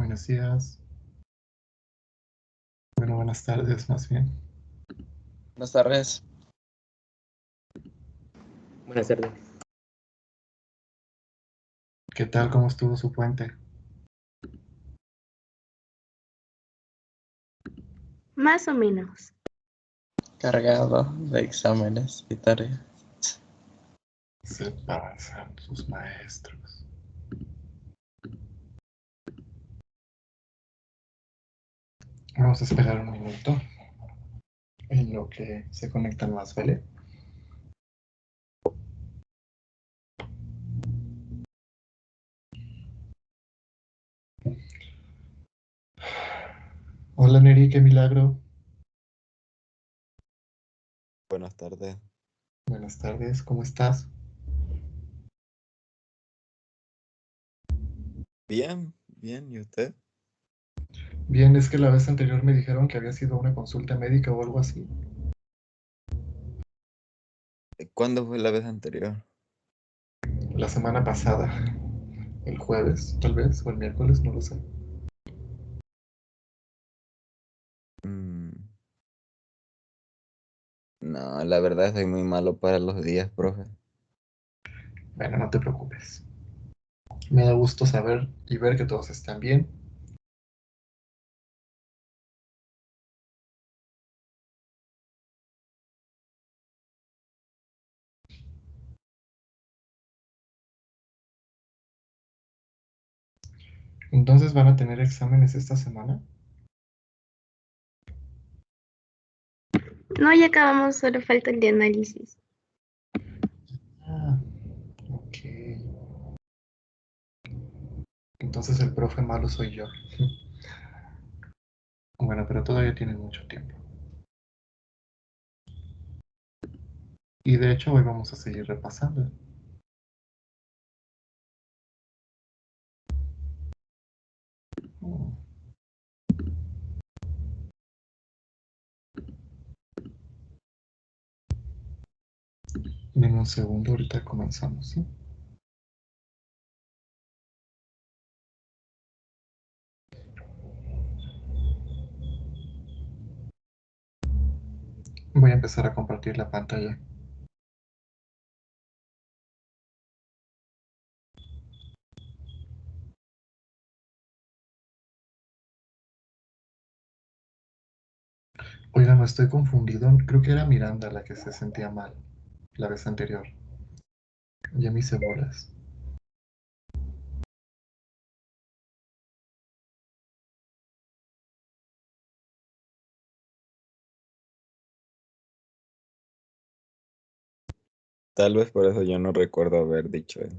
Buenos días. Bueno, buenas tardes más bien. Buenas tardes. Buenas tardes. ¿Qué tal? ¿Cómo estuvo su puente? Más o menos. Cargado de exámenes y tareas. Se pasan sus maestros. Vamos a esperar un minuto en lo que se conectan más, ¿vale? Hola Neri, qué milagro. Buenas tardes. Buenas tardes, ¿cómo estás? Bien, bien, ¿y usted? Bien, es que la vez anterior me dijeron que había sido una consulta médica o algo así. ¿Cuándo fue la vez anterior? La semana pasada, el jueves, tal vez, o el miércoles, no lo sé. Mm, no, la verdad soy muy malo para los días, profe. Bueno, no te preocupes. Me da gusto saber y ver que todos están bien. Entonces, ¿van a tener exámenes esta semana? No, ya acabamos, solo falta el de análisis. Ah, ok. Entonces el profe malo soy yo. Bueno, pero todavía tienen mucho tiempo. Y de hecho hoy vamos a seguir repasando. Mm, Deme un segundo, ahorita comenzamos, ¿sí? Voy a empezar a compartir la pantalla. Oiga, no estoy confundido. Creo que era Miranda la que se sentía mal la vez anterior. Ya me hice bolas. Tal vez por eso yo no recuerdo haber dicho eso.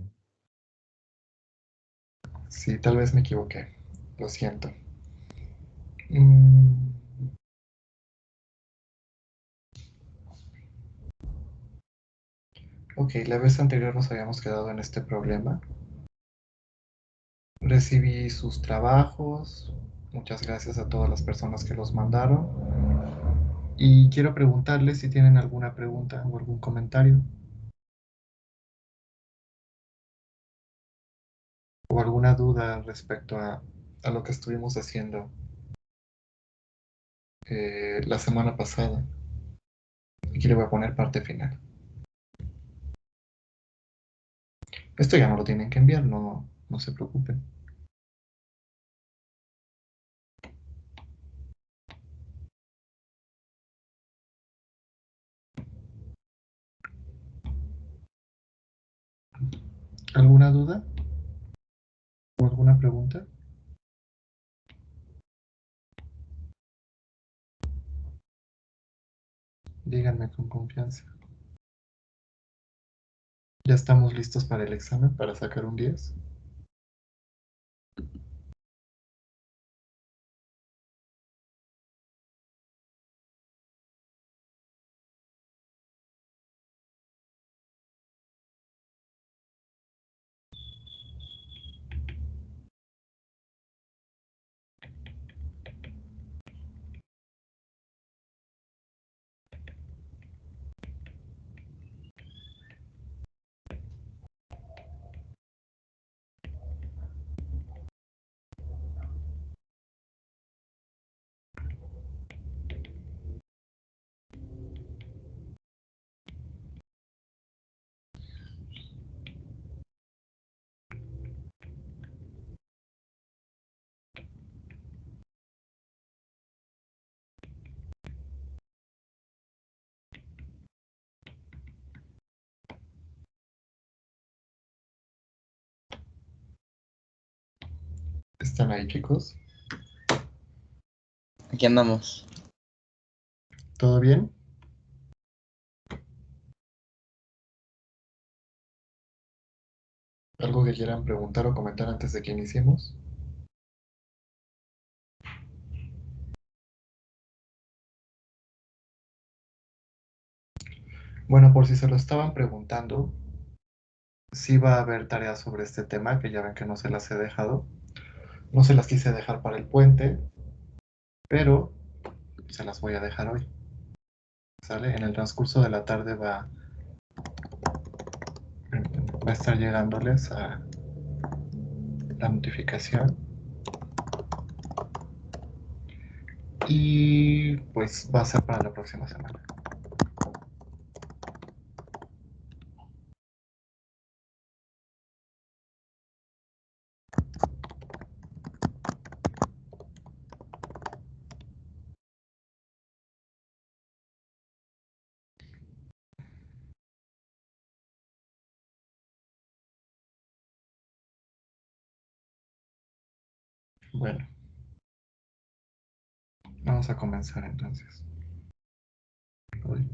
Sí, tal vez me equivoqué. Lo siento. Mm, ok, la vez anterior nos habíamos quedado en este problema. Recibí sus trabajos. Muchas gracias a todas las personas que los mandaron. Y quiero preguntarles si tienen alguna pregunta o algún comentario o alguna duda respecto a lo que estuvimos haciendo la semana pasada. Aquí le voy a poner parte final. Esto ya no lo tienen que enviar, no se preocupen. ¿Alguna duda o alguna pregunta? Díganme con confianza. ¿Ya estamos listos para el examen, para sacar un 10? ¿Están ahí, chicos? Aquí andamos. ¿Todo bien? ¿Algo que quieran preguntar o comentar antes de que iniciemos? Bueno, por si se lo estaban preguntando, sí va a haber tareas sobre este tema, que ya ven que no se las he dejado. No se las quise dejar para el puente, pero se las voy a dejar hoy. ¿Sale? En el transcurso de la tarde va a estar llegándoles a la notificación y pues va a ser para la próxima semana. Bueno, vamos a comenzar entonces. Hoy.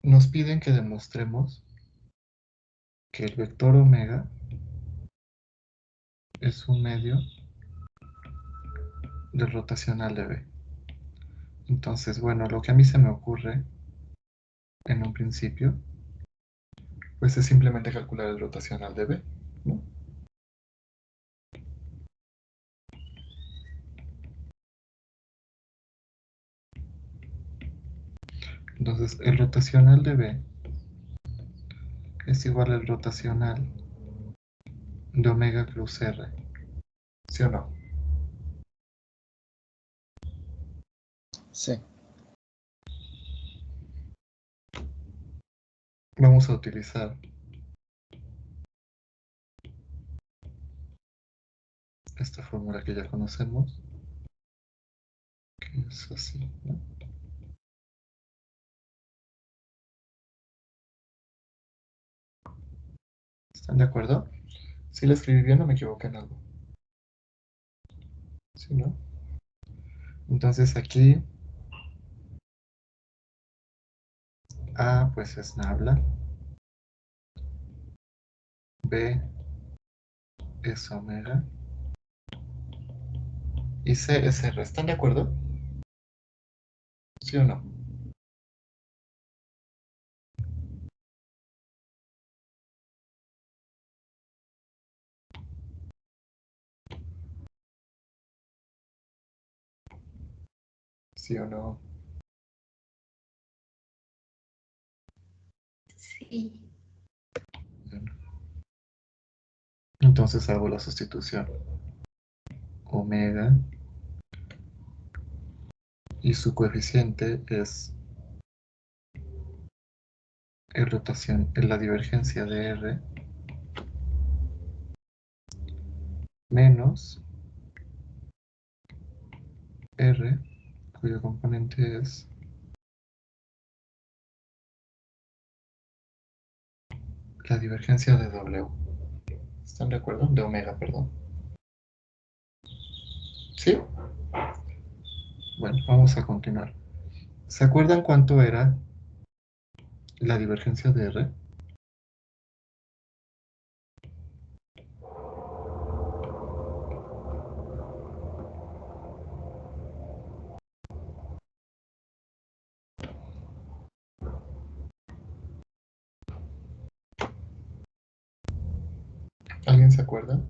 Nos piden que demostremos que el vector omega es un medio del rotacional de B. Entonces, bueno, lo que a mí se me ocurre en un principio, pues es simplemente calcular el rotacional de B, ¿no? Entonces, el rotacional de B es igual al rotacional de omega cruz R, ¿sí o no? Sí. Vamos a utilizar esta fórmula que ya conocemos, que es así, ¿no? ¿Están de acuerdo? Si la escribí bien o me equivoqué en algo. ¿Sí, no? Entonces aquí A pues es nabla, B es omega y C es R. ¿Están de acuerdo? ¿Sí o no? ¿Sí o no? Sí. Bueno. Entonces hago la sustitución. Omega y su coeficiente es la divergencia de R menos R, cuyo componente es la divergencia de W. ¿Están de acuerdo? De omega, perdón. ¿Sí? Bueno, vamos a continuar. ¿Se acuerdan cuánto era la divergencia de R? ¿Alguien se acuerda?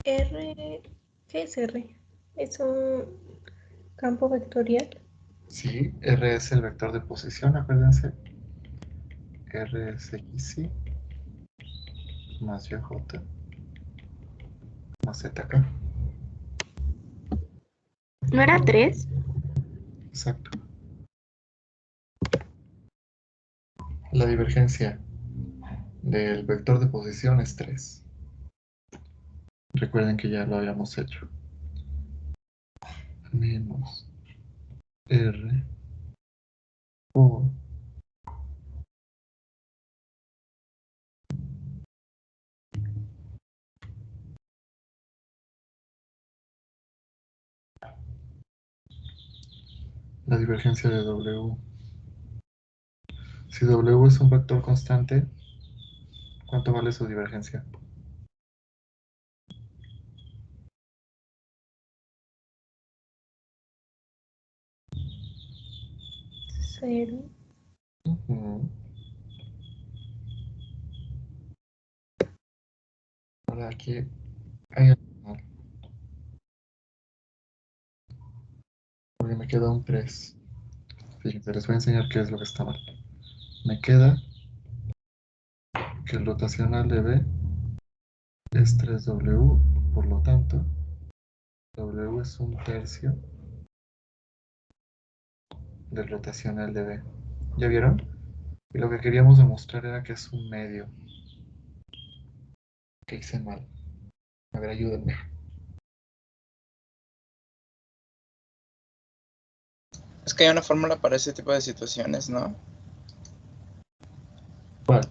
R, ¿qué es R? Es un campo vectorial. Sí, R es el vector de posición, acuérdense. R es XY más YJ más ZK. ¿No era 3? Exacto. La divergencia del vector de posición es 3. Recuerden que ya lo habíamos hecho. Menos R por la divergencia de W. Si W es un vector constante, ¿cuánto vale su divergencia? Cero. Ujú. Ahora aquí hay algo mal, porque me queda un 3. Fíjense, les voy a enseñar qué es lo que está mal. Me queda que el rotacional de B es 3W, por lo tanto, W es un tercio del rotacional de B. ¿Ya vieron? Y lo que queríamos demostrar era que es un medio. Que hice mal. A ver, ayúdenme. Es que hay una fórmula para ese tipo de situaciones, ¿no? ¿Cuál?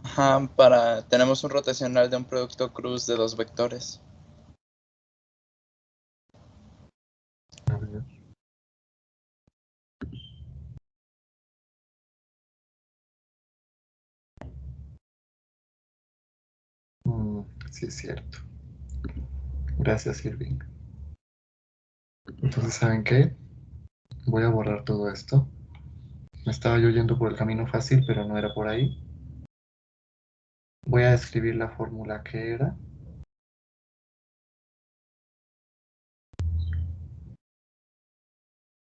Ajá, tenemos un rotacional de un producto cruz de dos vectores. A ver. Sí, es cierto. Gracias, Irving. Entonces, ¿saben qué? Voy a borrar todo esto. Me estaba yo yendo por el camino fácil, pero no era por ahí. Voy a escribir la fórmula que era.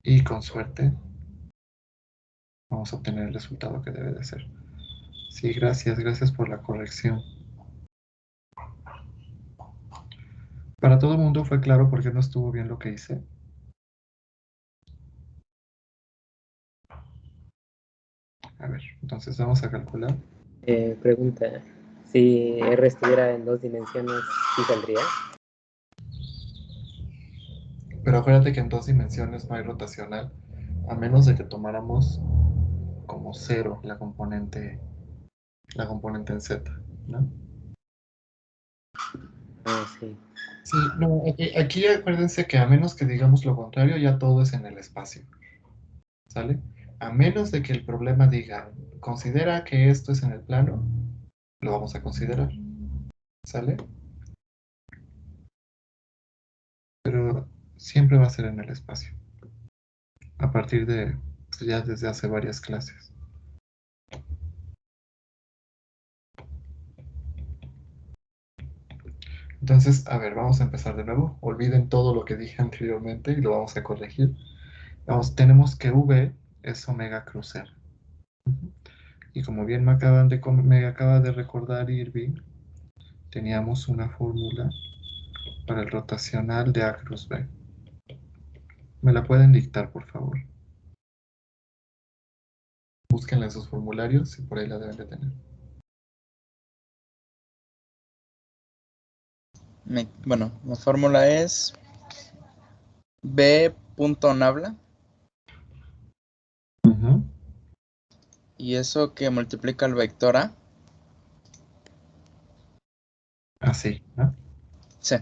Y con suerte vamos a obtener el resultado que debe de ser. Sí, gracias por la corrección. Para todo el mundo fue claro por qué no estuvo bien lo que hice. A ver, entonces vamos a calcular. Pregunta, si R estuviera en 2 dimensiones, ¿sí saldría? Pero acuérdate que en 2 dimensiones no hay rotacional, a menos de que tomáramos como cero la componente en Z, ¿no? Ah, sí. Sí, no, aquí acuérdense que a menos que digamos lo contrario, ya todo es en el espacio, ¿sale? A menos de que el problema diga, considera que esto es en el plano, lo vamos a considerar, ¿sale? Pero siempre va a ser en el espacio, a partir de, pues, ya desde hace varias clases. Entonces, a ver, vamos a empezar de nuevo. Olviden todo lo que dije anteriormente y lo vamos a corregir. Vamos, tenemos que V es omega cruz R. Y como bien me acaba de recordar Irving, teníamos una fórmula para el rotacional de A cruz B. ¿Me la pueden dictar, por favor? Búsquenla en sus formularios y por ahí la deben de tener. Bueno, la fórmula es B.nabla. Ujú. Y eso que multiplica el vector A. Así, ¿no? Sí.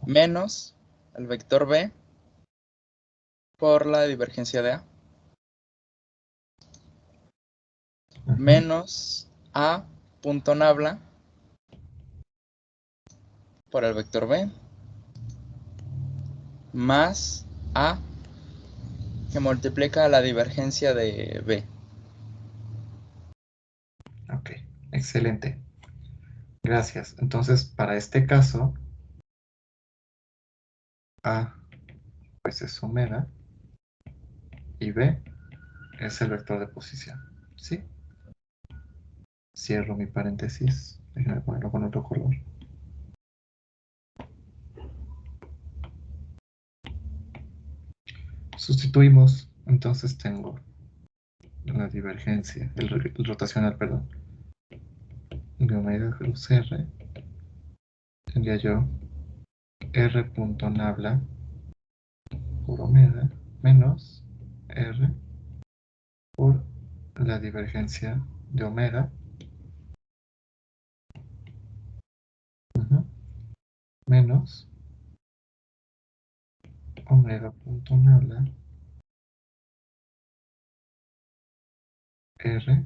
Menos el vector B por la divergencia de A. Ujú. Menos A.nabla por el vector B. Más A que multiplica la divergencia de B. Ok, excelente. Gracias. Entonces, para este caso, A pues es omega y B es el vector de posición. ¿Sí? Cierro mi paréntesis. Déjenme ponerlo con otro color. Sustituimos. Entonces tengo la divergencia, el rotacional, perdón, de omega cruz R tendría yo R punto nabla por omega menos R por la divergencia de omega menos omega punto nabla R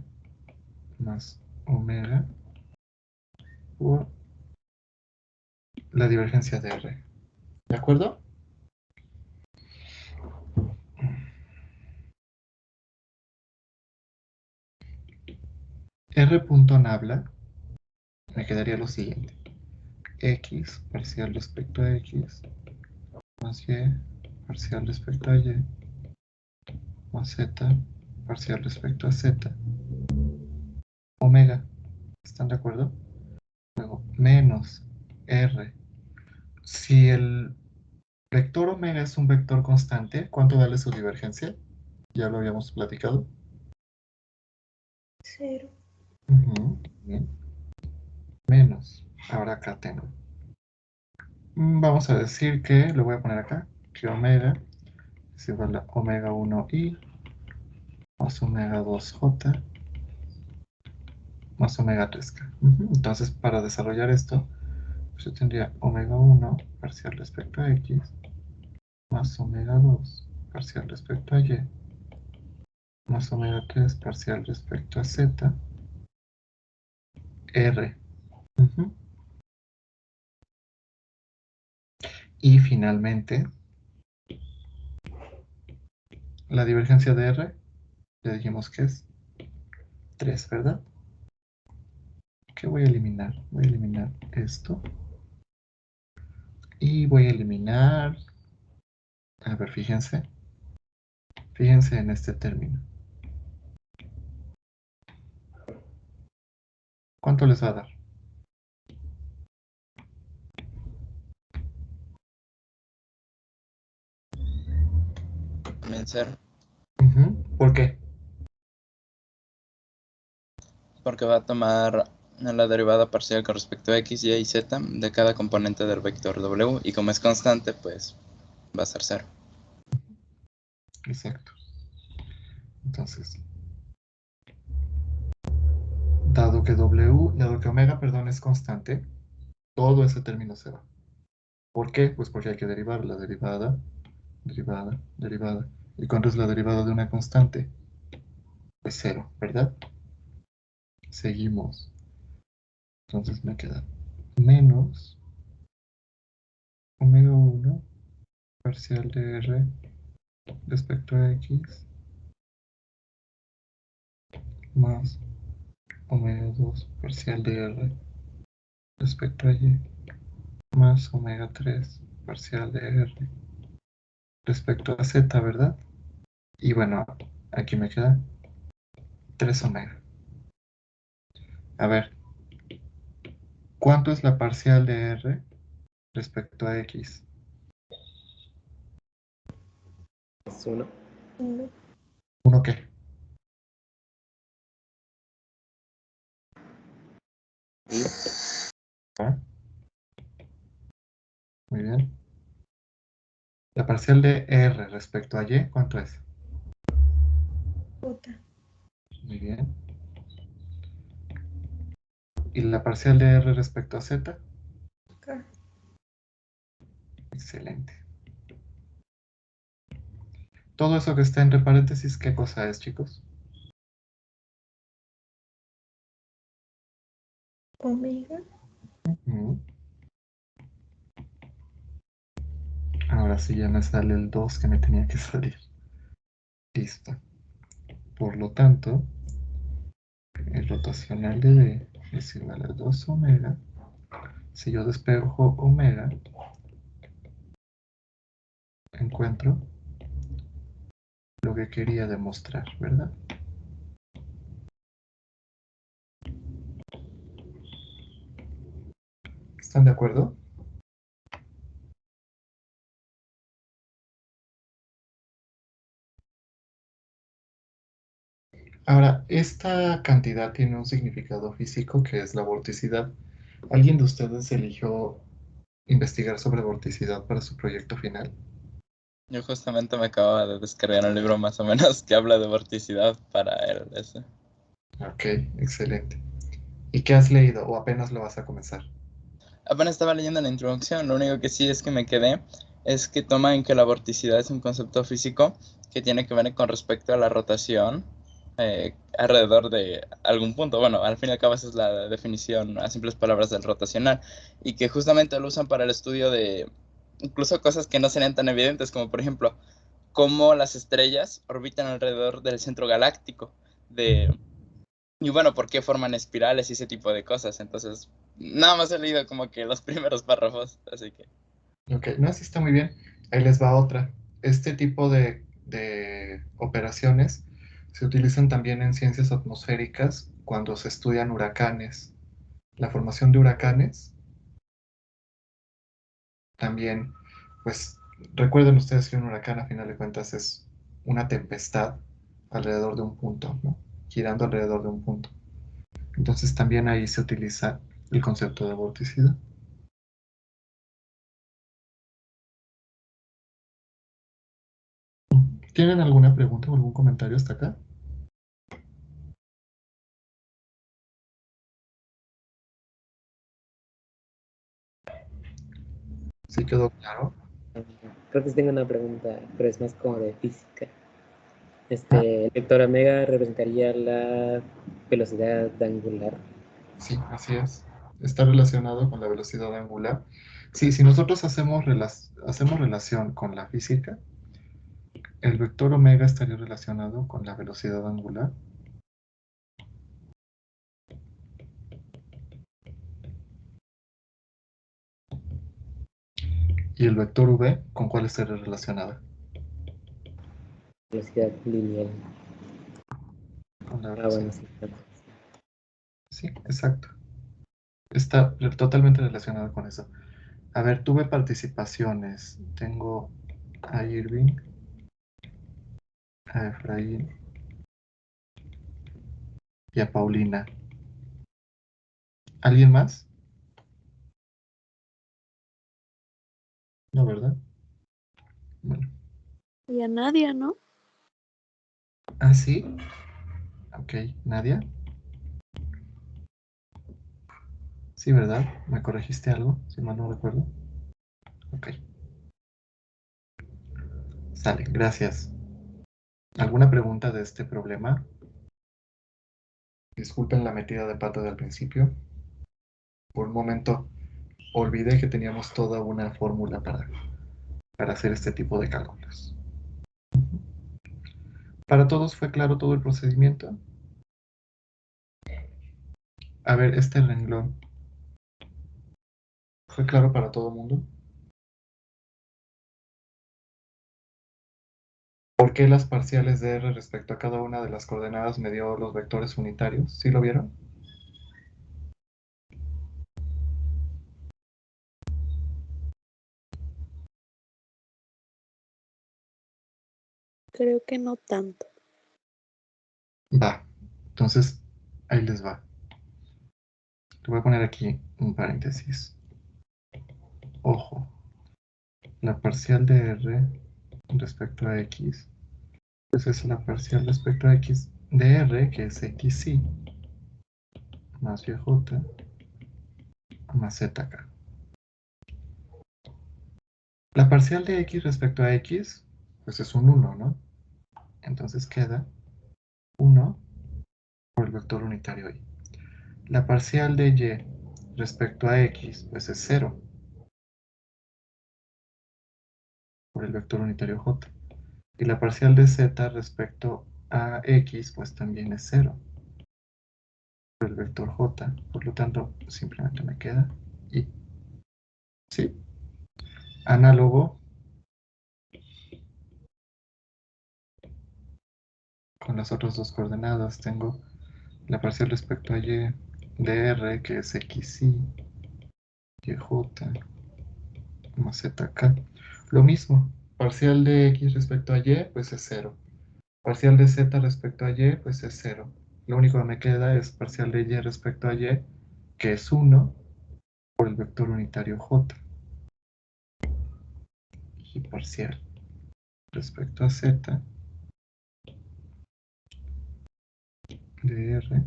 más omega por la divergencia de R. ¿De acuerdo? R punto nabla me quedaría lo siguiente. X parcial respecto a X más Y parcial respecto a Y más Z parcial respecto a Z omega. ¿Están de acuerdo? Luego, menos R. Si el vector omega es un vector constante, ¿cuánto vale su divergencia? Ya lo habíamos platicado. 0. Bien. Menos. Ahora acá tengo. Vamos a decir que, lo voy a poner acá, que omega es igual a omega 1i más omega 2j más omega 3k. Entonces, para desarrollar esto, pues yo tendría omega 1 parcial respecto a x más omega 2 parcial respecto a y más omega 3 parcial respecto a z r. Y finalmente, la divergencia de r, ya dijimos que es 3, ¿verdad? ¿Qué voy a eliminar? Voy a eliminar esto. Y voy a eliminar, a ver, fíjense en este término. ¿Cuánto les va a dar? Vencer. ¿Por qué? Porque va a tomar la derivada parcial con respecto a x, y z de cada componente del vector w, y como es constante, pues va a ser 0. Exacto. Entonces, dado que omega, perdón, es constante, todo ese término se va. ¿Por qué? Pues porque hay que derivar la derivada. ¿Y cuánto es la derivada de una constante? Pues 0, ¿verdad? Seguimos. Entonces me queda menos omega 1 parcial de r respecto a x más omega 2 parcial de r respecto a y más omega 3 parcial de r respecto a z, ¿verdad? Y bueno, aquí me queda 3 omega. A ver, ¿cuánto es la parcial de r respecto a x? Es 1. 1. ¿1 qué? ¿Ah? Muy bien. La parcial de r respecto a y, ¿cuánto es? J. Muy bien. ¿Y la parcial de r respecto a z? K. Excelente. Todo eso que está entre paréntesis, ¿qué cosa es, chicos? Omega. Mm. Ahora sí ya me sale el 2 que me tenía que salir. Listo. Por lo tanto, el rotacional de D es igual a 2 omega. Si yo despejo omega, encuentro lo que quería demostrar, ¿verdad? ¿Están de acuerdo? Ahora, esta cantidad tiene un significado físico que es la vorticidad. ¿Alguien de ustedes eligió investigar sobre vorticidad para su proyecto final? Yo justamente me acababa de descargar un libro más o menos que habla de vorticidad para el ese. Ok, excelente. ¿Y qué has leído o apenas lo vas a comenzar? Apenas estaba leyendo la introducción, lo único que sí es que me quedé es que toma en que la vorticidad es un concepto físico que tiene que ver con respecto a la rotación alrededor de algún punto. Bueno, al fin y al cabo esa es la definición a simples palabras del rotacional y que justamente lo usan para el estudio de incluso cosas que no serían tan evidentes como por ejemplo cómo las estrellas orbitan alrededor del centro galáctico de y bueno, por qué forman espirales y ese tipo de cosas. Entonces, nada más he leído como que los primeros párrafos, así que... Ok, no, sí está muy bien. Ahí les va otra. Este tipo de operaciones se utilizan también en ciencias atmosféricas cuando se estudian huracanes. La formación de huracanes también, pues recuerden ustedes que un huracán a final de cuentas es una tempestad alrededor de un punto, ¿no? Girando alrededor de un punto. Entonces también ahí se utiliza el concepto de vorticidad. ¿Tienen alguna pregunta o algún comentario hasta acá? ¿Sí quedó claro? Creo que sí tengo una pregunta, pero es más como de física. Ah, El vector omega representaría la velocidad angular. sí, así es. Está relacionado con la velocidad angular. Sí, si nosotros hacemos relación con la física, el vector omega estaría relacionado con la velocidad angular. ¿Y el vector v con cuál estaría relacionado? Velocidad lineal. Con la Ah, bueno, velocidad. sí. Sí, exacto. Está totalmente relacionado con eso. A ver, tuve participaciones. Tengo a Irving, a Efraín y a Paulina. ¿Alguien más? No, ¿verdad? Bueno. Y a Nadia, ¿no? Ah, sí. Ok, Nadia. Sí, ¿verdad? ¿Me corregiste algo? Si mal no recuerdo. Ok, sale, gracias. ¿Alguna pregunta de este problema? Disculpen la metida de pata del principio. Por un momento olvidé que teníamos toda una fórmula para hacer este tipo de cálculos. ¿Para todos fue claro todo el procedimiento? A ver, este renglón. ¿Fue claro para todo el mundo? ¿Por qué las parciales de R respecto a cada una de las coordenadas me dio los vectores unitarios? ¿Sí lo vieron? Creo que no tanto. Va. Entonces, ahí les va. Te voy a poner aquí un paréntesis. Ojo. La parcial de R respecto a X, pues es la parcial respecto a X de R, que es XY, más YJ, más ZK. La parcial de X respecto a X, pues es un 1, ¿no? Entonces queda 1 por el vector unitario Y. La parcial de Y respecto a X, pues es 0 por el vector unitario J. Y la parcial de Z respecto a X, pues también es 0 por el vector J. Por lo tanto, simplemente me queda Y. ¿Sí? Análogo con las otras dos coordenadas. Tengo la parcial respecto a Y de R, que es XY, YJ, más ZK. Lo mismo, parcial de X respecto a Y, pues es 0. Parcial de Z respecto a Y, pues es 0. Lo único que me queda es parcial de Y respecto a Y, que es 1 por el vector unitario J. y parcial respecto a z de r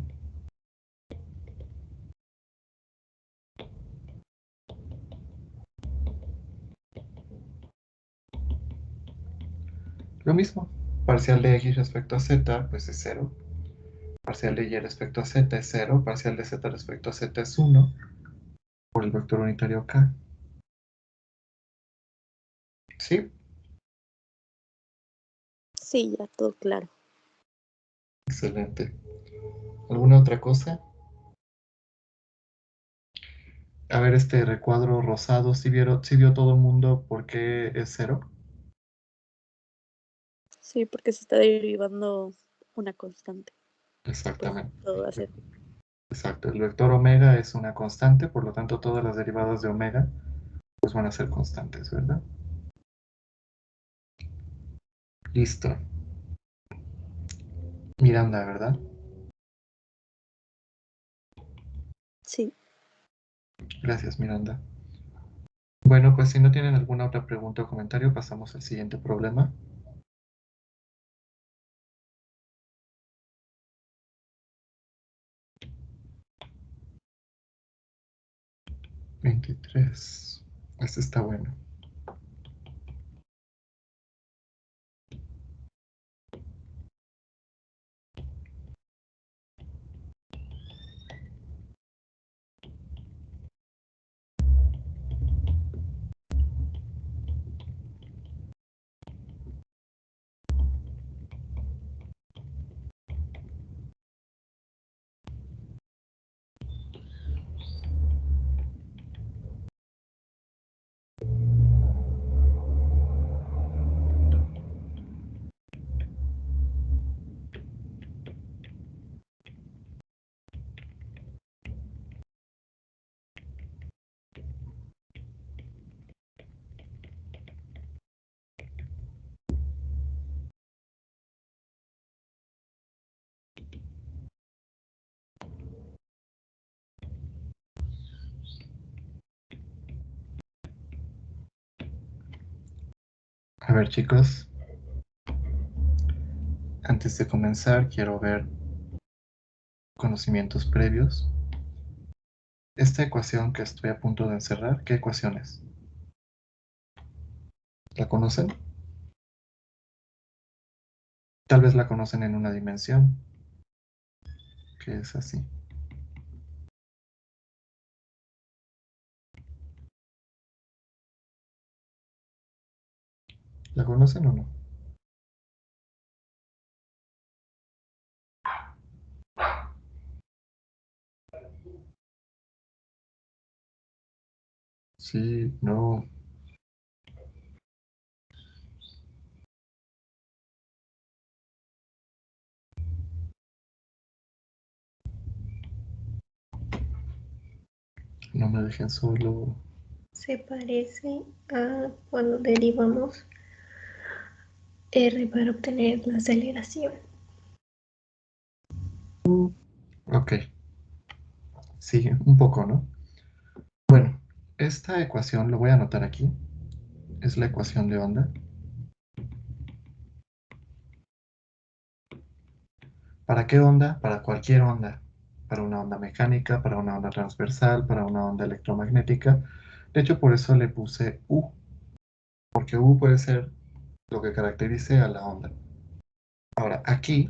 lo mismo. Parcial de x respecto a z, pues es 0. Parcial de y respecto a z es 0. Parcial de z respecto a z es 1. Por el vector unitario k. ¿Sí? Sí, ya todo claro. Excelente. ¿Alguna otra cosa? A ver, este recuadro rosado, ¿sí vio todo el mundo por qué es 0? Sí, porque se está derivando una constante. Pues Exactamente. todo va a ser. Exacto. El vector omega es una constante, por lo tanto todas las derivadas de omega pues van a ser constantes, ¿verdad? Listo. Miranda, ¿verdad? Sí. Gracias, Miranda. Bueno, pues si no tienen alguna otra pregunta o comentario, pasamos al siguiente problema. (23) Este está bueno. A ver, chicos, antes de comenzar quiero ver conocimientos previos. Esta ecuación que estoy a punto de encerrar, ¿qué ecuación es? ¿La conocen? Tal vez la conocen en una dimensión, que es así. ¿La conocen o no? Sí, no. No me dejen solo. Se parece a cuando derivamos R para obtener la aceleración. Ok. Sí, un poco, ¿no? Bueno, esta ecuación, lo voy a anotar aquí, es la ecuación de onda. ¿Para qué onda? Para cualquier onda. Para una onda mecánica, para una onda transversal, para una onda electromagnética. De hecho, por eso le puse U, porque U puede ser lo que caracterice a la onda. Ahora, aquí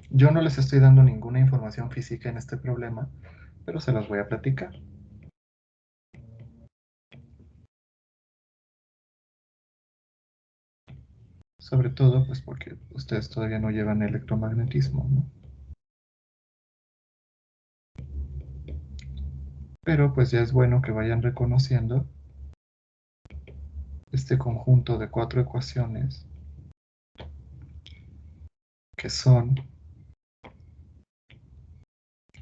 yo no les estoy dando ninguna información física en este problema, pero se las voy a platicar. Sobre todo, pues porque ustedes todavía no llevan electromagnetismo, ¿no? Pero pues ya es bueno que vayan reconociendo este conjunto de 4 ecuaciones que son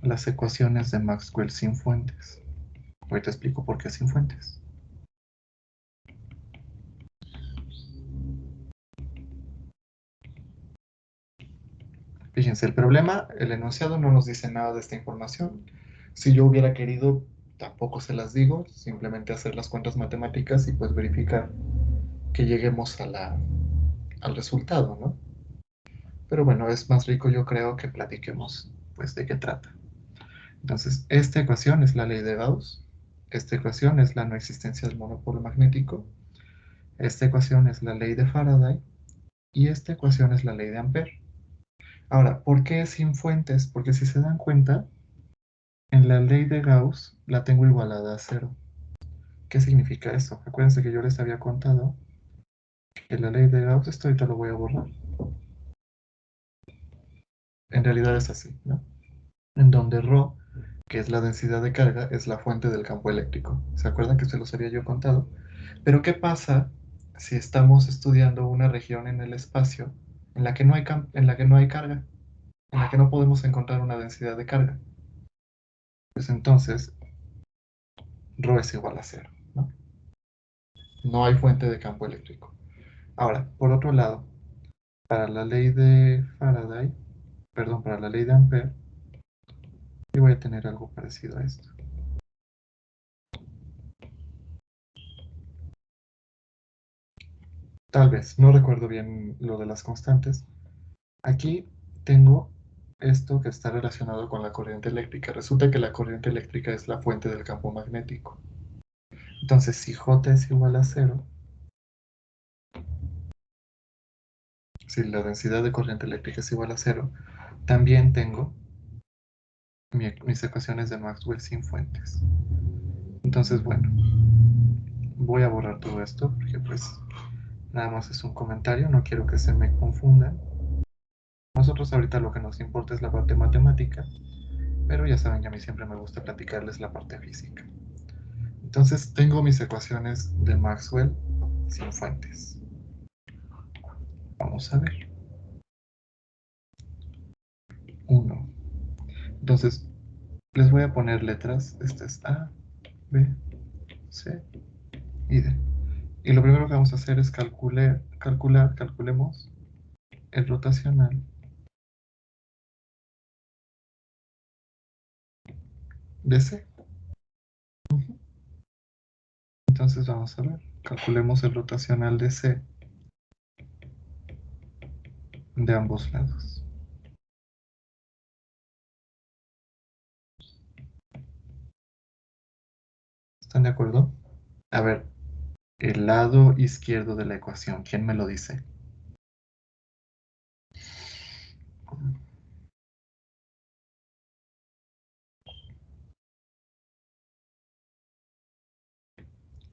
las ecuaciones de Maxwell sin fuentes. Ahorita explico por qué sin fuentes. Fíjense, el problema, el enunciado no nos dice nada de esta información. Si yo hubiera querido, tampoco se las digo, simplemente hacer las cuentas matemáticas y pues verificar que lleguemos al resultado, ¿no? Pero bueno, es más rico yo creo que platiquemos pues de qué trata. Entonces, esta ecuación es la ley de Gauss, esta ecuación es la no existencia del monopolo magnético, esta ecuación es la ley de Faraday y esta ecuación es la ley de Ampère. Ahora, ¿por qué sin fuentes? Porque si se dan cuenta, en la ley de Gauss la tengo igualada a cero. ¿Qué significa eso? Acuérdense que yo les había contado que la ley de Gauss, esto ahorita lo voy a borrar. En realidad es así, ¿no? En donde ρ, que es la densidad de carga, es la fuente del campo eléctrico. ¿Se acuerdan que se los había yo contado? Pero ¿qué pasa si estamos estudiando una región en el espacio en la que no hay, en la que no hay carga, en la que no podemos encontrar una densidad de carga? Pues entonces, ρ es igual a cero, ¿no? No hay fuente de campo eléctrico. Ahora, por otro lado, para la ley de Faraday, perdón, para la ley de Ampère, yo voy a tener algo parecido a esto. Tal vez, no recuerdo bien lo de las constantes. Aquí tengo esto que está relacionado con la corriente eléctrica. Resulta que la corriente eléctrica es la fuente del campo magnético. Entonces, si J es igual a 0, si la densidad de corriente eléctrica es igual a 0, también tengo mis ecuaciones de Maxwell sin fuentes. Entonces, bueno, voy a borrar todo esto porque pues nada más es un comentario, no quiero que se me confundan. Nosotros ahorita lo que nos importa es la parte matemática, pero ya saben que a mí siempre me gusta platicarles la parte física. Entonces tengo mis ecuaciones de Maxwell sin fuentes. Vamos a ver. 1. Entonces les voy a poner letras. Esta es A, B, C y D. Y lo primero que vamos a hacer es calculemos el rotacional de C. Entonces vamos a ver. Calculemos el rotacional de C de ambos lados. ¿Están de acuerdo? A ver, el lado izquierdo de la ecuación, ¿quién me lo dice?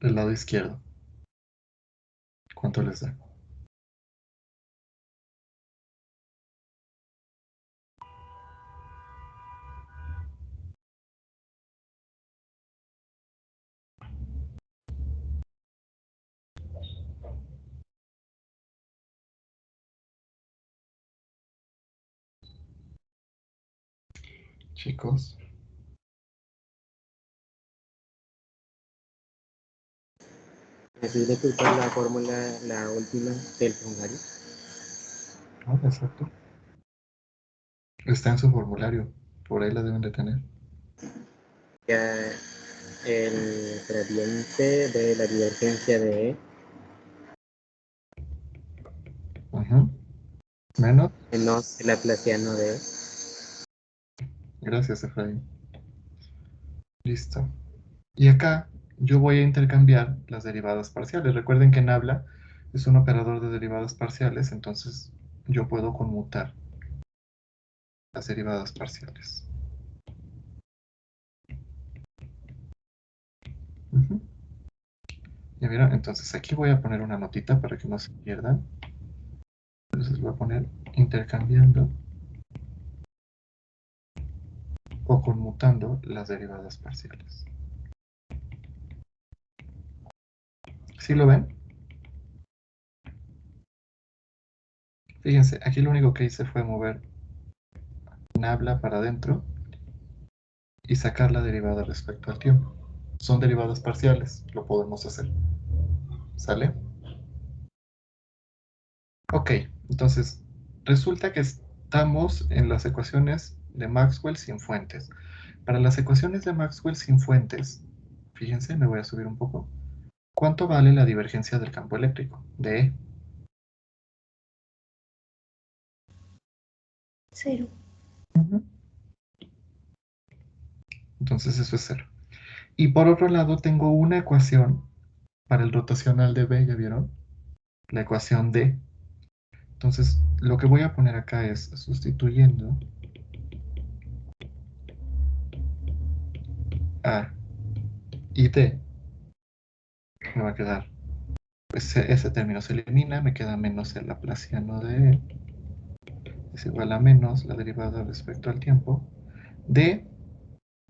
El lado izquierdo. ¿Cuánto les da? Chicos. ¿Necesito escuchar la fórmula, la última del formulario? Ah, exacto. Está en su formulario. Por ahí la deben de tener. Ya el gradiente de la divergencia de E Menos. menos el laplaciano de E. Gracias, Efraín. Listo. Y acá yo voy a intercambiar las derivadas parciales. Recuerden que Nabla es un operador de derivadas parciales, entonces yo puedo conmutar las derivadas parciales. Ya vieron, entonces aquí voy a poner una notita para que no se pierdan. Entonces voy a poner intercambiando o conmutando las derivadas parciales. ¿Sí lo ven? Fíjense, aquí lo único que hice fue mover Nabla para adentro y sacar la derivada respecto al tiempo. Son derivadas parciales, lo podemos hacer. ¿Sale? Ok, entonces resulta que estamos en las ecuaciones de Maxwell sin fuentes. Para las ecuaciones de Maxwell sin fuentes, fíjense, me voy a subir un poco. ¿Cuánto vale la divergencia del campo eléctrico? De E. 0. Entonces eso es 0. Y por otro lado tengo una ecuación para el rotacional de B, ¿ya vieron? La ecuación D. Entonces lo que voy a poner acá es sustituyendo A y D, me va a quedar, pues ese término se elimina, me queda menos el laplaciano de E, es igual a menos la derivada respecto al tiempo, de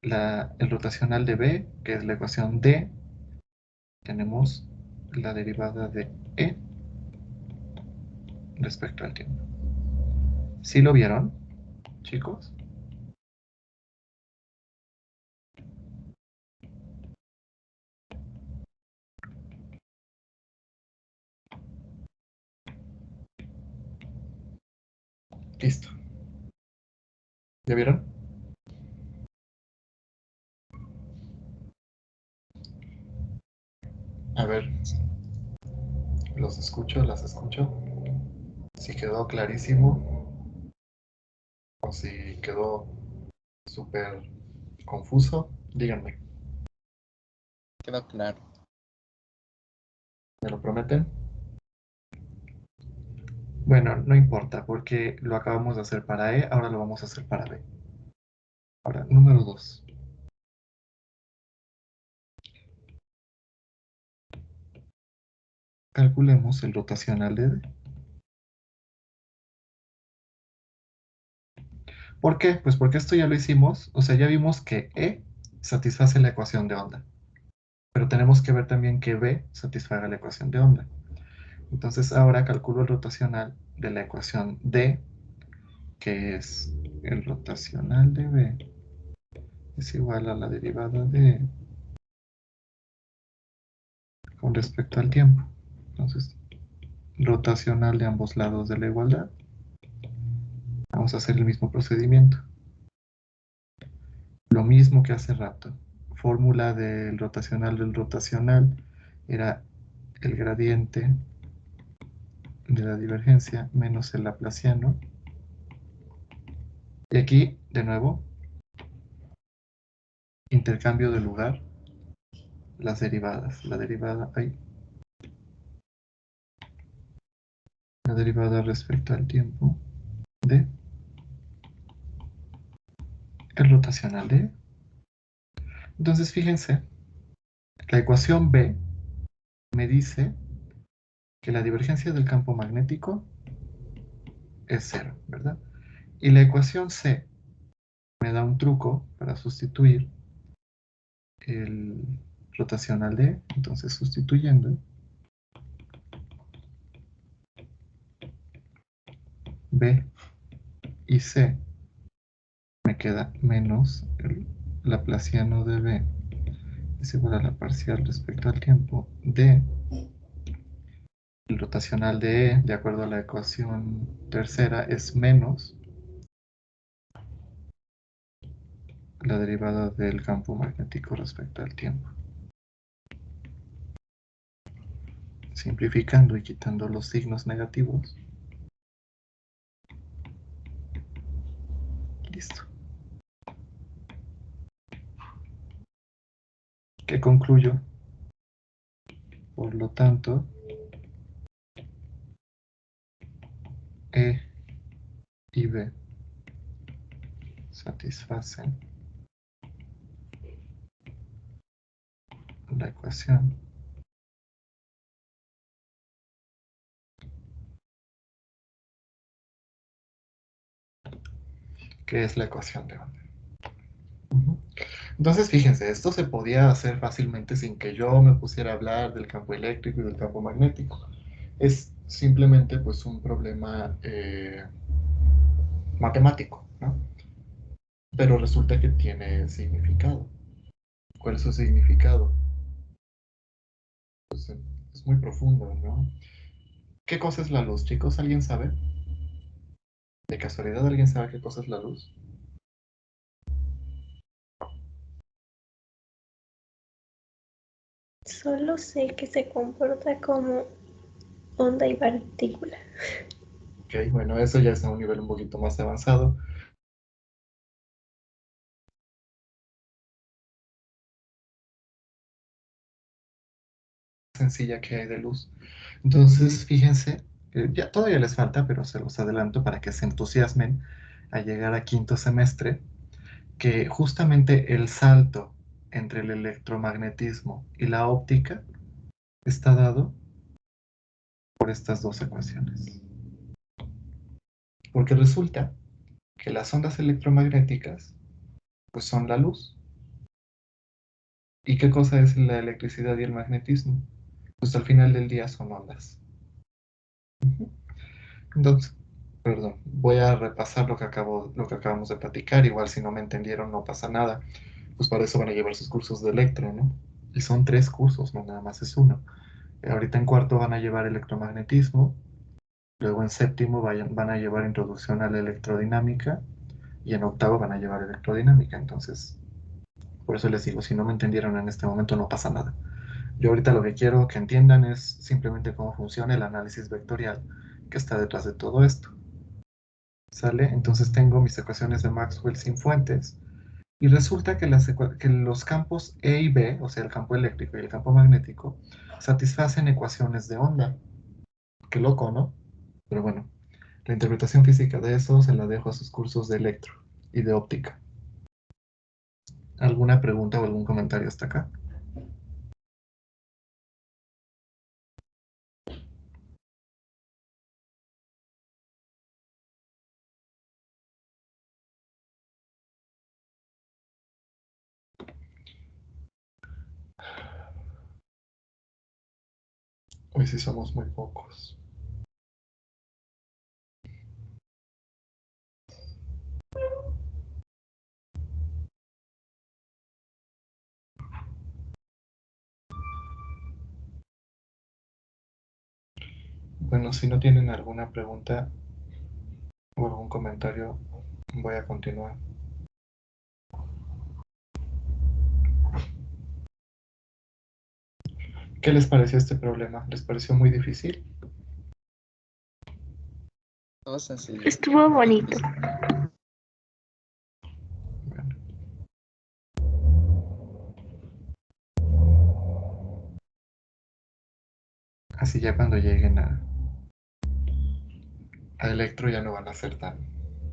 el rotacional de B, que es la ecuación D, tenemos la derivada de E respecto al tiempo. ¿Sí lo vieron, chicos? Listo. ¿Ya vieron? A ver, los escucho, las escucho. Si quedó clarísimo o si quedó súper confuso, díganme. Quedó claro. ¿Me lo prometen? Bueno, no importa, porque lo acabamos de hacer para E, ahora lo vamos a hacer para B. Ahora, número 2. Calculemos el rotacional de D. ¿Por qué? Pues porque esto ya lo hicimos, o sea, ya vimos que E satisface la ecuación de onda, pero tenemos que ver también que B satisfaga la ecuación de onda. Entonces ahora calculo el rotacional de la ecuación D, que es el rotacional de B es igual a la derivada de E con respecto al tiempo. Entonces, rotacional de ambos lados de la igualdad. Vamos a hacer el mismo procedimiento. Lo mismo que hace rato. Fórmula del rotacional era el gradiente de la divergencia menos el laplaciano. Y aquí, de nuevo, intercambio de lugar, las derivadas. La derivada respecto al tiempo de el rotacional de. Entonces, fíjense, la ecuación B me dice que la divergencia del campo magnético es 0, ¿verdad? Y la ecuación C me da un truco para sustituir el rotacional de, entonces sustituyendo B y C, me queda menos el laplaciano de B es igual a la parcial respecto al tiempo de el rotacional de E, de acuerdo a la ecuación tercera, es menos la derivada del campo magnético respecto al tiempo. Simplificando y quitando los signos negativos. Listo. ¿Qué concluyo? Por lo tanto, E y B satisfacen la ecuación que es la ecuación de onda. Entonces, fíjense, esto se podía hacer fácilmente sin que yo me pusiera a hablar del campo eléctrico y del campo magnético. Es simplemente pues un problema matemático, ¿no? Pero resulta que tiene significado. ¿Cuál es su significado? Pues, es muy profundo, ¿no? ¿Qué cosa es la luz, chicos? ¿Alguien sabe? ¿De casualidad alguien sabe qué cosa es la luz? Solo sé que se comporta como onda y partícula. Ok, bueno, eso ya es a un nivel un poquito más avanzado. Sencilla que hay de luz. Entonces, fíjense, ya todavía les falta, pero se los adelanto para que se entusiasmen a llegar a quinto semestre, que justamente el salto entre el electromagnetismo y la óptica está dado por estas dos ecuaciones. Porque resulta que las ondas electromagnéticas pues son la luz. ¿Y qué cosa es la electricidad y el magnetismo? Pues al final del día son ondas. Entonces, perdón, voy a repasar lo que acabamos de platicar. Igual si no me entendieron, no pasa nada. Pues para eso van a llevar sus cursos de electro, ¿no? Y son 3 cursos, no nada más es uno. Ahorita en cuarto van a llevar electromagnetismo, luego en séptimo van a llevar introducción a la electrodinámica y en octavo van a llevar electrodinámica. Entonces, por eso les digo, si no me entendieron en este momento, no pasa nada. Yo ahorita lo que quiero que entiendan es simplemente cómo funciona el análisis vectorial que está detrás de todo esto. ¿Sale? Entonces tengo mis ecuaciones de Maxwell sin fuentes y resulta que los campos E y B, o sea, el campo eléctrico y el campo magnético, satisfacen ecuaciones de onda. Qué loco, ¿no? Pero bueno, la interpretación física de eso se la dejo a sus cursos de electro y de óptica. ¿Alguna pregunta o algún comentario hasta acá? Hoy sí somos muy pocos. Bueno, si no tienen alguna pregunta o algún comentario, voy a continuar. ¿Qué les pareció este problema? ¿Les pareció muy difícil? Todo sencillo. Estuvo bonito. Bueno. Así ya cuando lleguen a electro ya no van a ser tan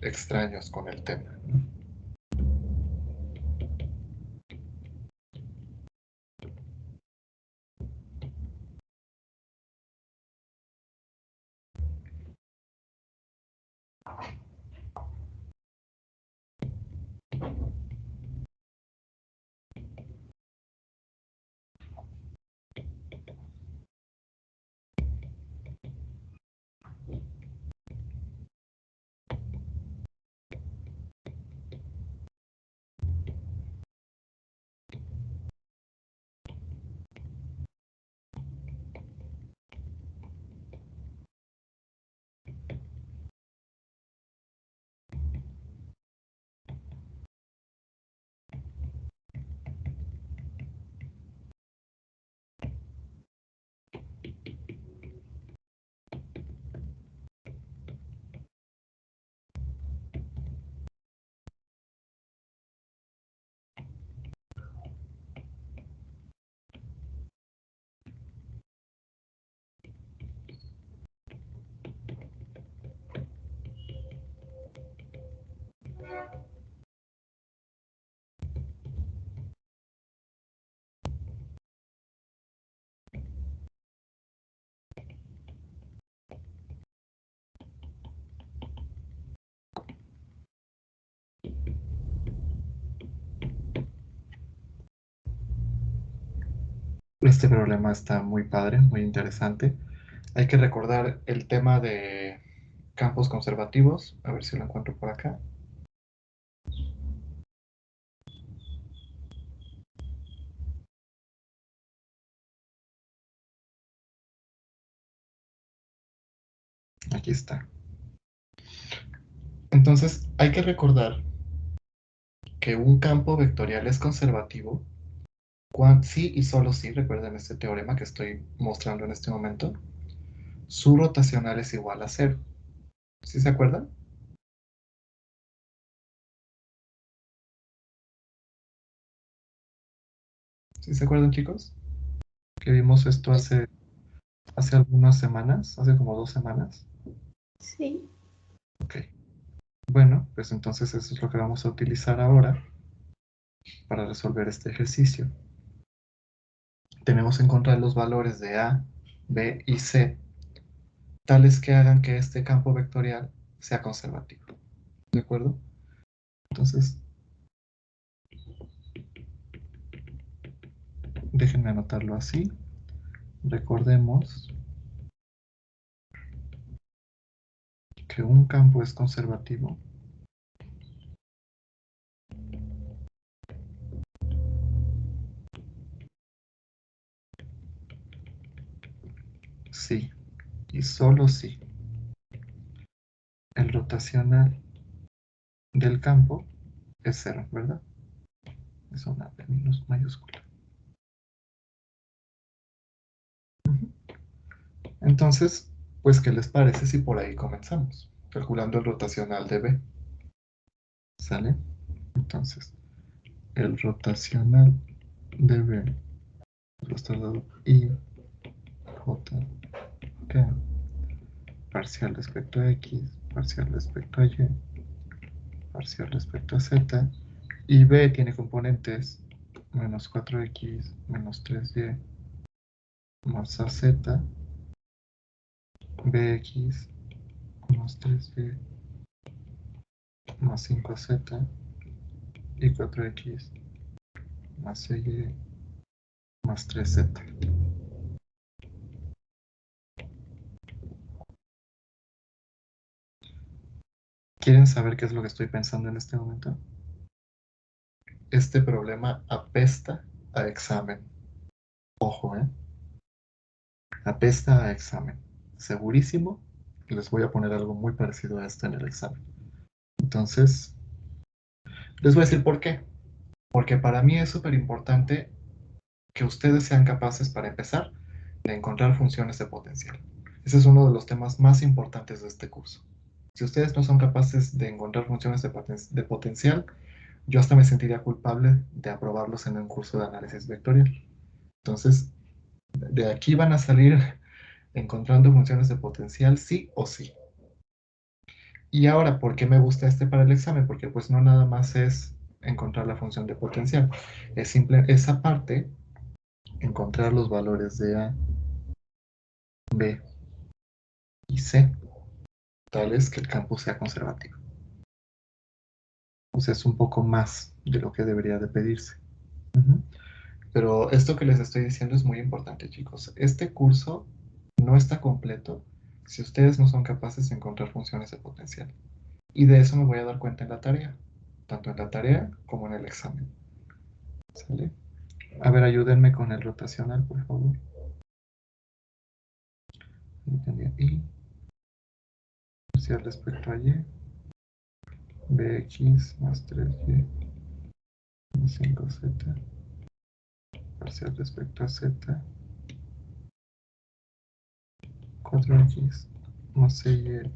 extraños con el tema, ¿no? Este problema está muy padre, muy interesante. Hay que recordar el tema de campos conservativos. A ver si lo encuentro por acá. Aquí está. Entonces, hay que recordar que un campo vectorial es conservativo Si y solo si, recuerden este teorema que estoy mostrando en este momento, su rotacional es igual a 0. ¿Sí se acuerdan? ¿Sí se acuerdan, chicos? Que vimos esto hace algunas semanas, hace como 2 semanas. Sí. Ok. Bueno, pues entonces eso es lo que vamos a utilizar ahora para resolver este ejercicio. Tenemos que encontrar los valores de A, B y C, tales que hagan que este campo vectorial sea conservativo. ¿De acuerdo? Entonces, déjenme anotarlo así. Recordemos que un campo es conservativo si y solo si el rotacional del campo es 0, ¿verdad? Es una P mayúscula. Entonces, pues, ¿qué les parece si por ahí comenzamos? Calculando el rotacional de B. ¿Sale? Entonces, el rotacional de B va a estar dado I, J, K, parcial respecto a X, parcial respecto a Y, parcial respecto a Z, y B tiene componentes menos 4X, menos 3Y, más AZ, BX, más 3Y, más 5Z, y 4X, más CY, más 3Z. ¿Quieren saber qué es lo que estoy pensando en este momento? Este problema apesta a examen. Ojo, apesta a examen. Segurísimo que les voy a poner algo muy parecido a esto en el examen. Entonces, les voy a decir por qué. Porque para mí es súper importante que ustedes sean capaces, para empezar, de encontrar funciones de potencial. Ese es uno de los temas más importantes de este curso. Si ustedes no son capaces de encontrar funciones de potencial, yo hasta me sentiría culpable de aprobarlos en un curso de análisis vectorial. Entonces, de aquí van a salir encontrando funciones de potencial sí o sí. Y ahora, ¿por qué me gusta este para el examen? Porque pues no nada más es encontrar la función de potencial. Es simple, esa parte, encontrar los valores de A, B y C, tales que el campo sea conservativo. O sea, es un poco más de lo que debería de pedirse. Pero esto que les estoy diciendo es muy importante, chicos. Este curso no está completo si ustedes no son capaces de encontrar funciones de potencial. Y de eso me voy a dar cuenta en la tarea, tanto en la tarea como en el examen. ¿Sale? A ver, ayúdenme con el rotacional, por favor. Y parcial respecto a Y, BX más 3Y más 5Z, parcial respecto a Z, 4X más 6Y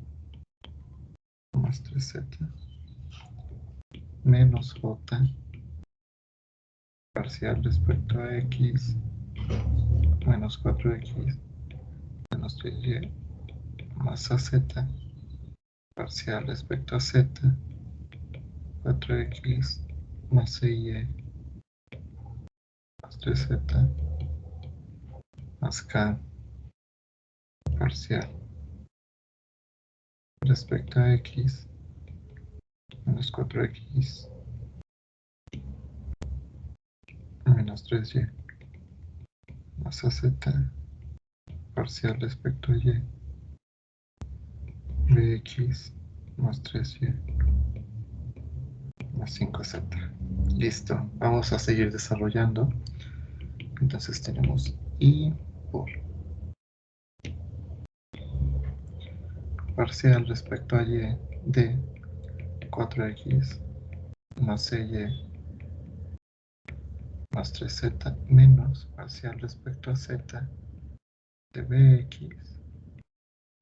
más 3Z, menos J, parcial respecto a X, menos 4X, menos 3Y, más AZ, parcial respecto a Z, 4X, más 6Y, más 3Z, más K, parcial respecto a X, menos 4X, menos 3Y, más AZ, parcial respecto a Y, BX, más 3Y, más 5Z. Listo, vamos a seguir desarrollando. Entonces tenemos I por parcial respecto a Y de 4X más CY más 3z menos parcial respecto a z de bx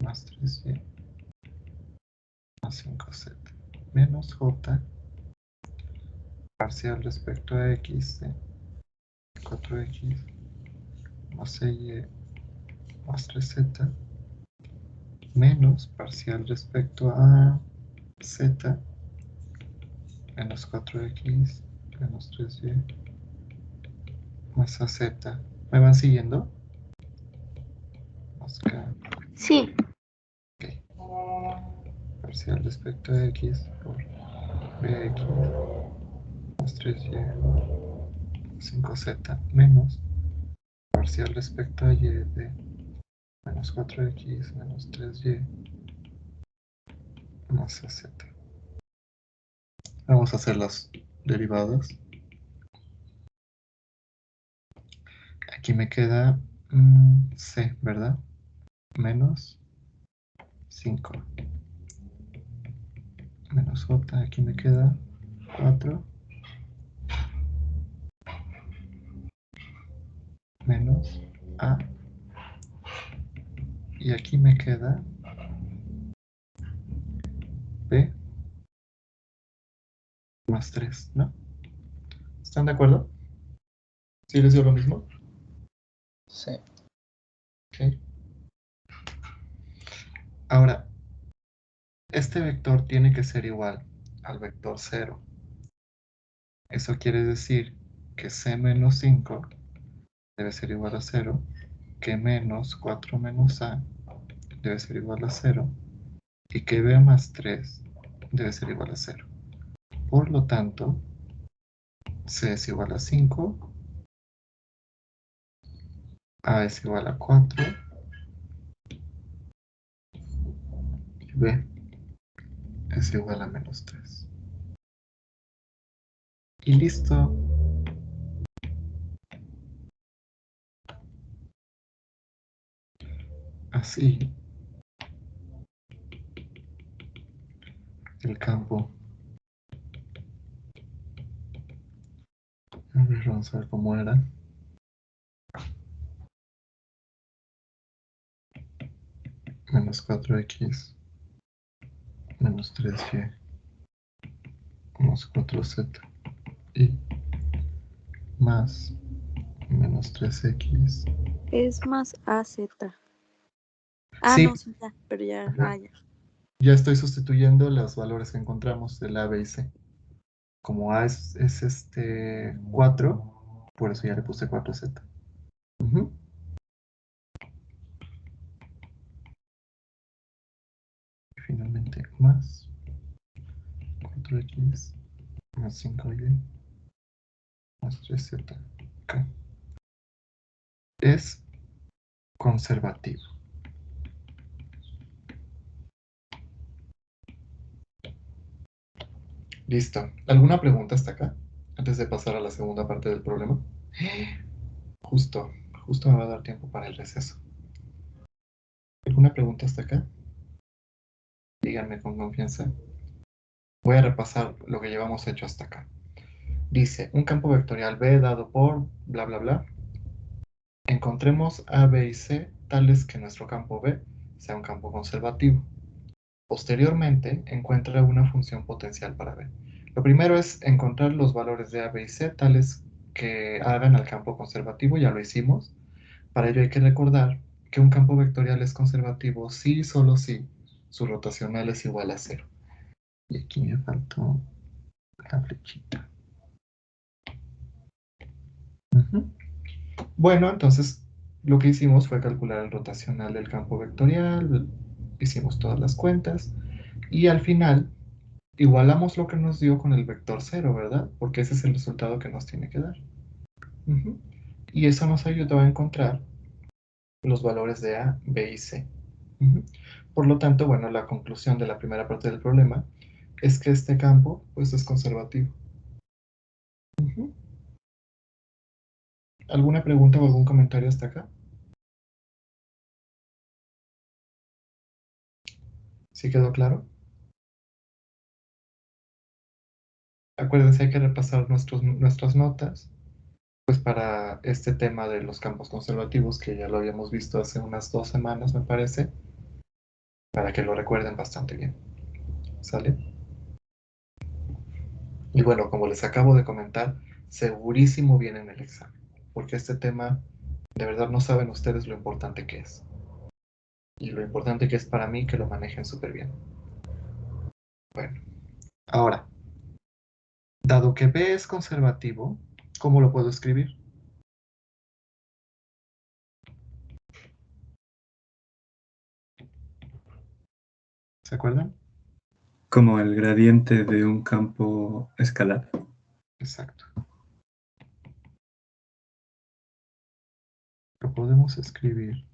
más 3y más 5z menos j parcial respecto a x de 4x más 6y más 3z menos parcial respecto a z menos 4x menos 3y más az. ¿Me van siguiendo? Más k. Sí. Ok. Parcial respecto a x por bx más 3y 5z menos parcial respecto a y de menos 4x menos 3y más az. Vamos a hacer las derivadas. Aquí me queda c, ¿verdad? Menos 5 menos j, aquí me queda 4 menos a, y aquí me queda b más 3, ¿no? ¿Están de acuerdo? ¿Sí les dio lo mismo? Sí. Ok. Ahora, este vector tiene que ser igual al vector 0. Eso quiere decir que c menos 5 debe ser igual a 0, que menos 4 menos a debe ser igual a 0, y que b más 3 debe ser igual a 0. Por lo tanto, c es igual a 5, a es igual a 4, y b es igual a menos 3. Y listo. Así, el campo. A ver, vamos a ver cómo era. Menos 4x menos 3y más 4z y más menos 3x. Es más AZ. Ah, Sí, no, sí, ya, pero ya, ajá, ya. ya estoy sustituyendo los valores que encontramos del a, b y c. Como a es 4, por eso ya le puse 4z. Ujú. Y finalmente más 4x más 5y más 3z. Ok. Es conservativo. Listo. ¿Alguna pregunta hasta acá? Antes de pasar a la segunda parte del problema. Justo, justo me va a dar tiempo para el receso. ¿Alguna pregunta hasta acá? Díganme con confianza. Voy a repasar lo que llevamos hecho hasta acá. Dice, un campo vectorial B dado por bla bla bla. Encontremos A, B y C tales que nuestro campo B sea un campo conservativo. Posteriormente, encuentra una función potencial para B. Lo primero es encontrar los valores de A, B y C tales que hagan al campo conservativo, ya lo hicimos. Para ello hay que recordar que un campo vectorial es conservativo si y solo si su rotacional es igual a 0. Y aquí me faltó la flechita. Ujú. Bueno, entonces lo que hicimos fue calcular el rotacional del campo vectorial, hicimos todas las cuentas y al final igualamos lo que nos dio con el vector 0, ¿verdad? Porque ese es el resultado que nos tiene que dar. Ujú. Y eso nos ayudó a encontrar los valores de A, B y C. Ujú. Por lo tanto, bueno, la conclusión de la primera parte del problema es que este campo pues, es conservativo. Ujú. ¿Alguna pregunta o algún comentario hasta acá? ¿Sí quedó claro? Acuérdense, hay que repasar nuestras notas pues para este tema de los campos conservativos, que ya lo habíamos visto hace unas 2 semanas, me parece, para que lo recuerden bastante bien. ¿Sale? Y bueno, como les acabo de comentar, segurísimo viene en el examen, porque este tema, de verdad no saben ustedes lo importante que es. Y lo importante que es para mí que lo manejen súper bien. Bueno, ahora, dado que B es conservativo, ¿cómo lo puedo escribir? ¿Se acuerdan? Como el gradiente de un campo escalar. Exacto. Lo podemos escribir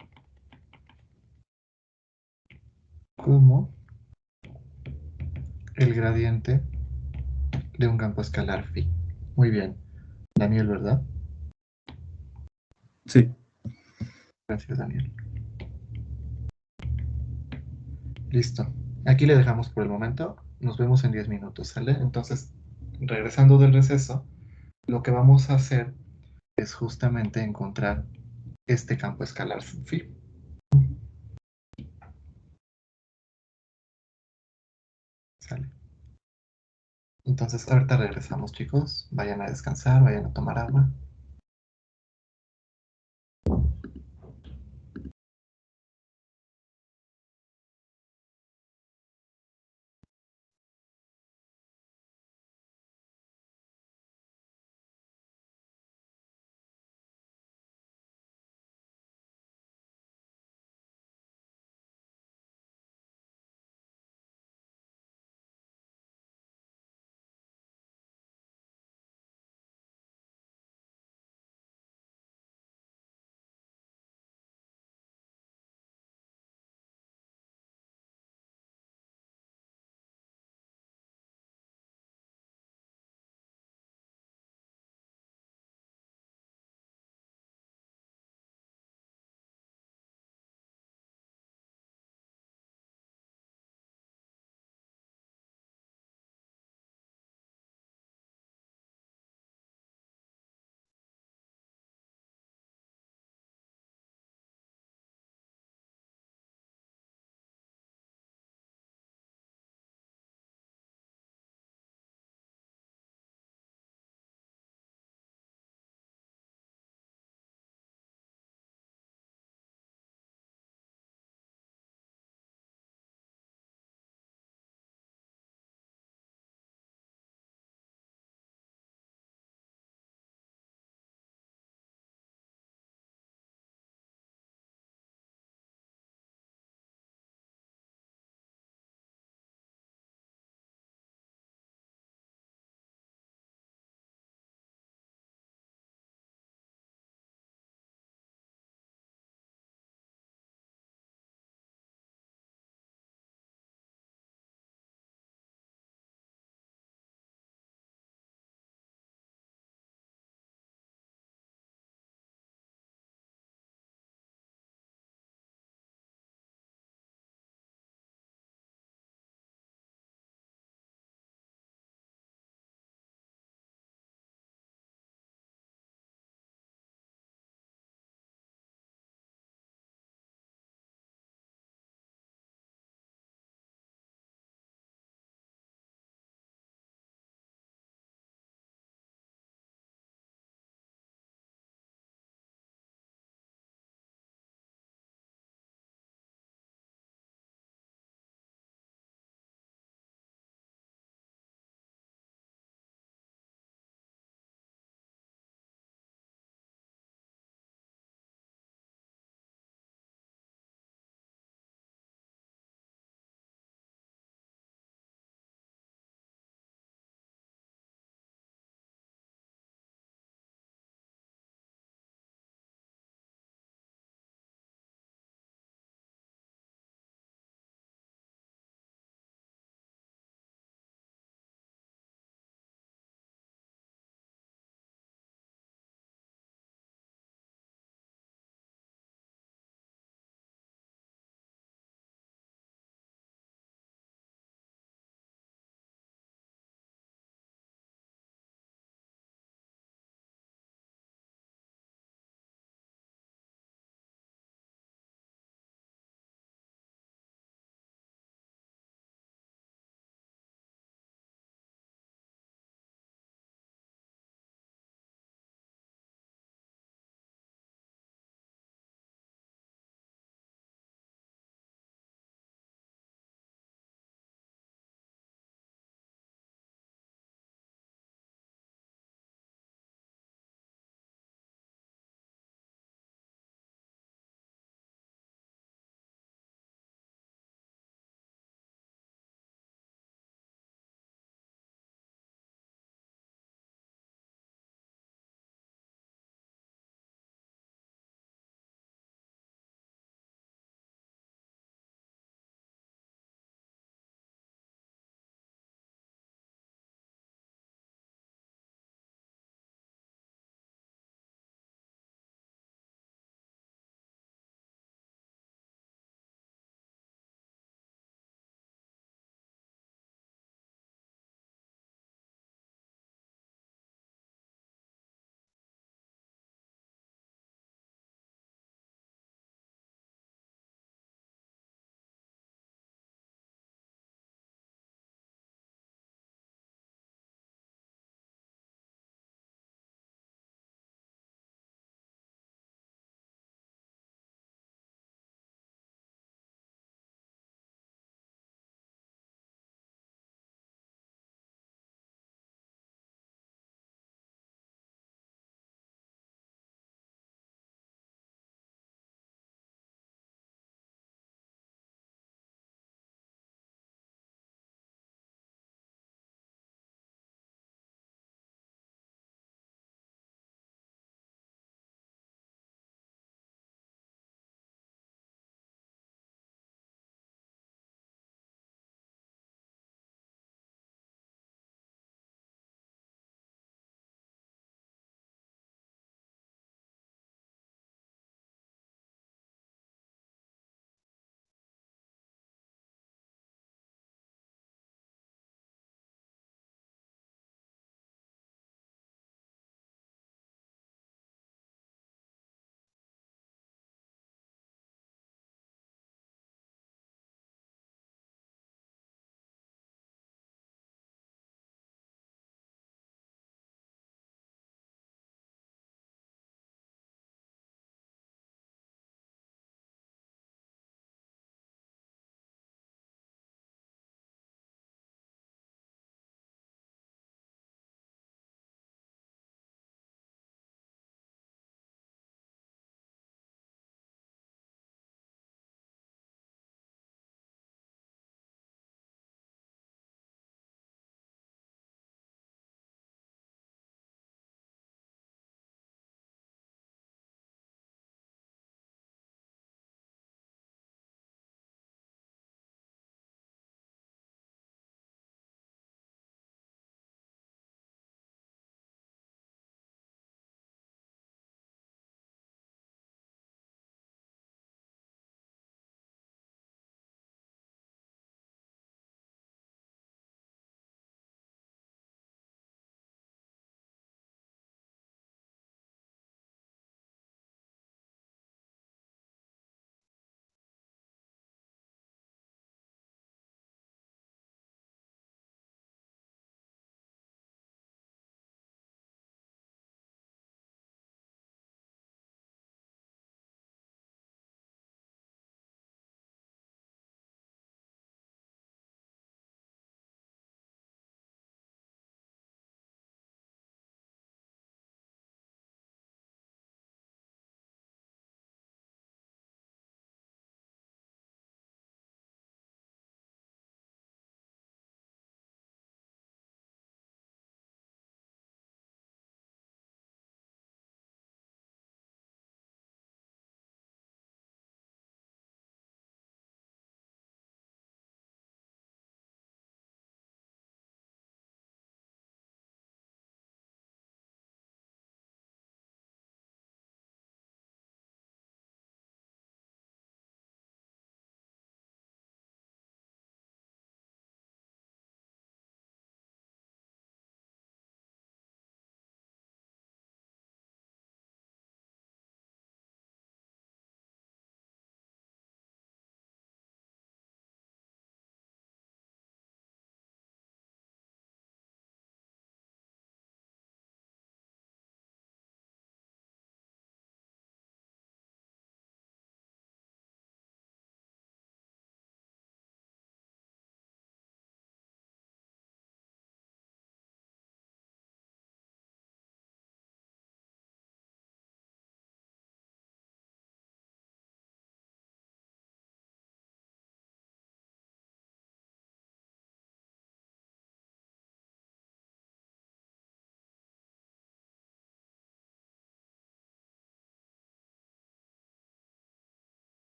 como el gradiente de un campo escalar phi. Muy bien. Daniel, ¿verdad? Sí. Gracias, Daniel. Listo. Aquí le dejamos por el momento. Nos vemos en 10 minutos, ¿sale? Entonces, regresando del receso, lo que vamos a hacer es justamente encontrar este campo escalar phi. ¿Sale? Entonces, ahorita regresamos, chicos. Vayan a descansar, vayan a tomar agua.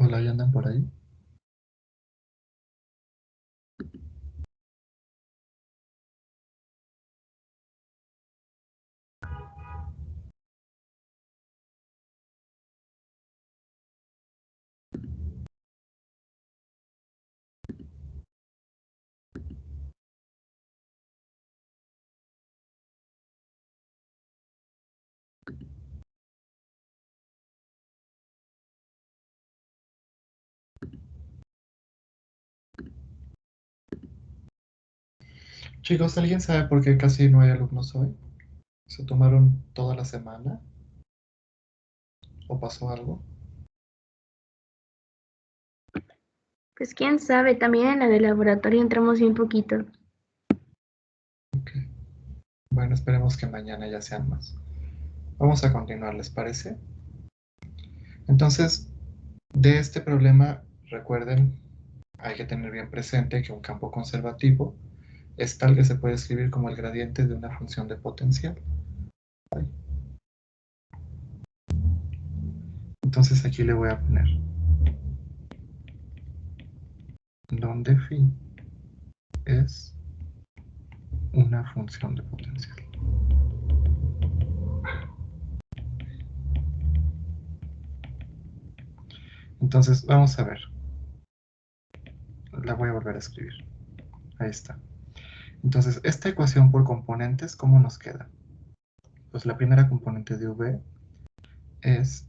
Hola, ¿ya andan por ahí? Chicos, ¿alguien sabe por qué casi no hay alumnos hoy? ¿Se tomaron toda la semana? ¿O pasó algo? Pues quién sabe, también en la de laboratorio entramos bien poquito. Ok. Bueno, esperemos que mañana ya sean más. Vamos a continuar, ¿les parece? Entonces, de este problema, recuerden, hay que tener bien presente que un campo conservativo es tal que se puede escribir como el gradiente de una función de potencial. Ahí. Entonces aquí le voy a poner donde phi es una función de potencial. Entonces, vamos a ver. La voy a volver a escribir. Ahí está. Entonces, esta ecuación por componentes, ¿cómo nos queda? Pues la primera componente de v es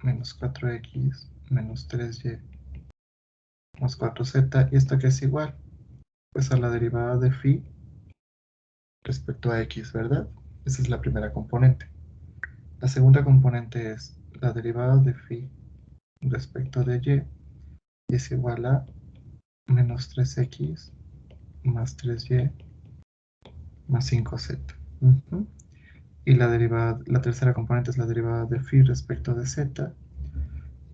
menos 4x menos 3y más 4z. ¿Y esto qué es igual? Pues a la derivada de phi respecto a x, ¿verdad? Esa es la primera componente. La segunda componente es la derivada de phi respecto de y es igual a menos 3x más 3y más 5z. Y la tercera componente es la derivada de phi respecto de z.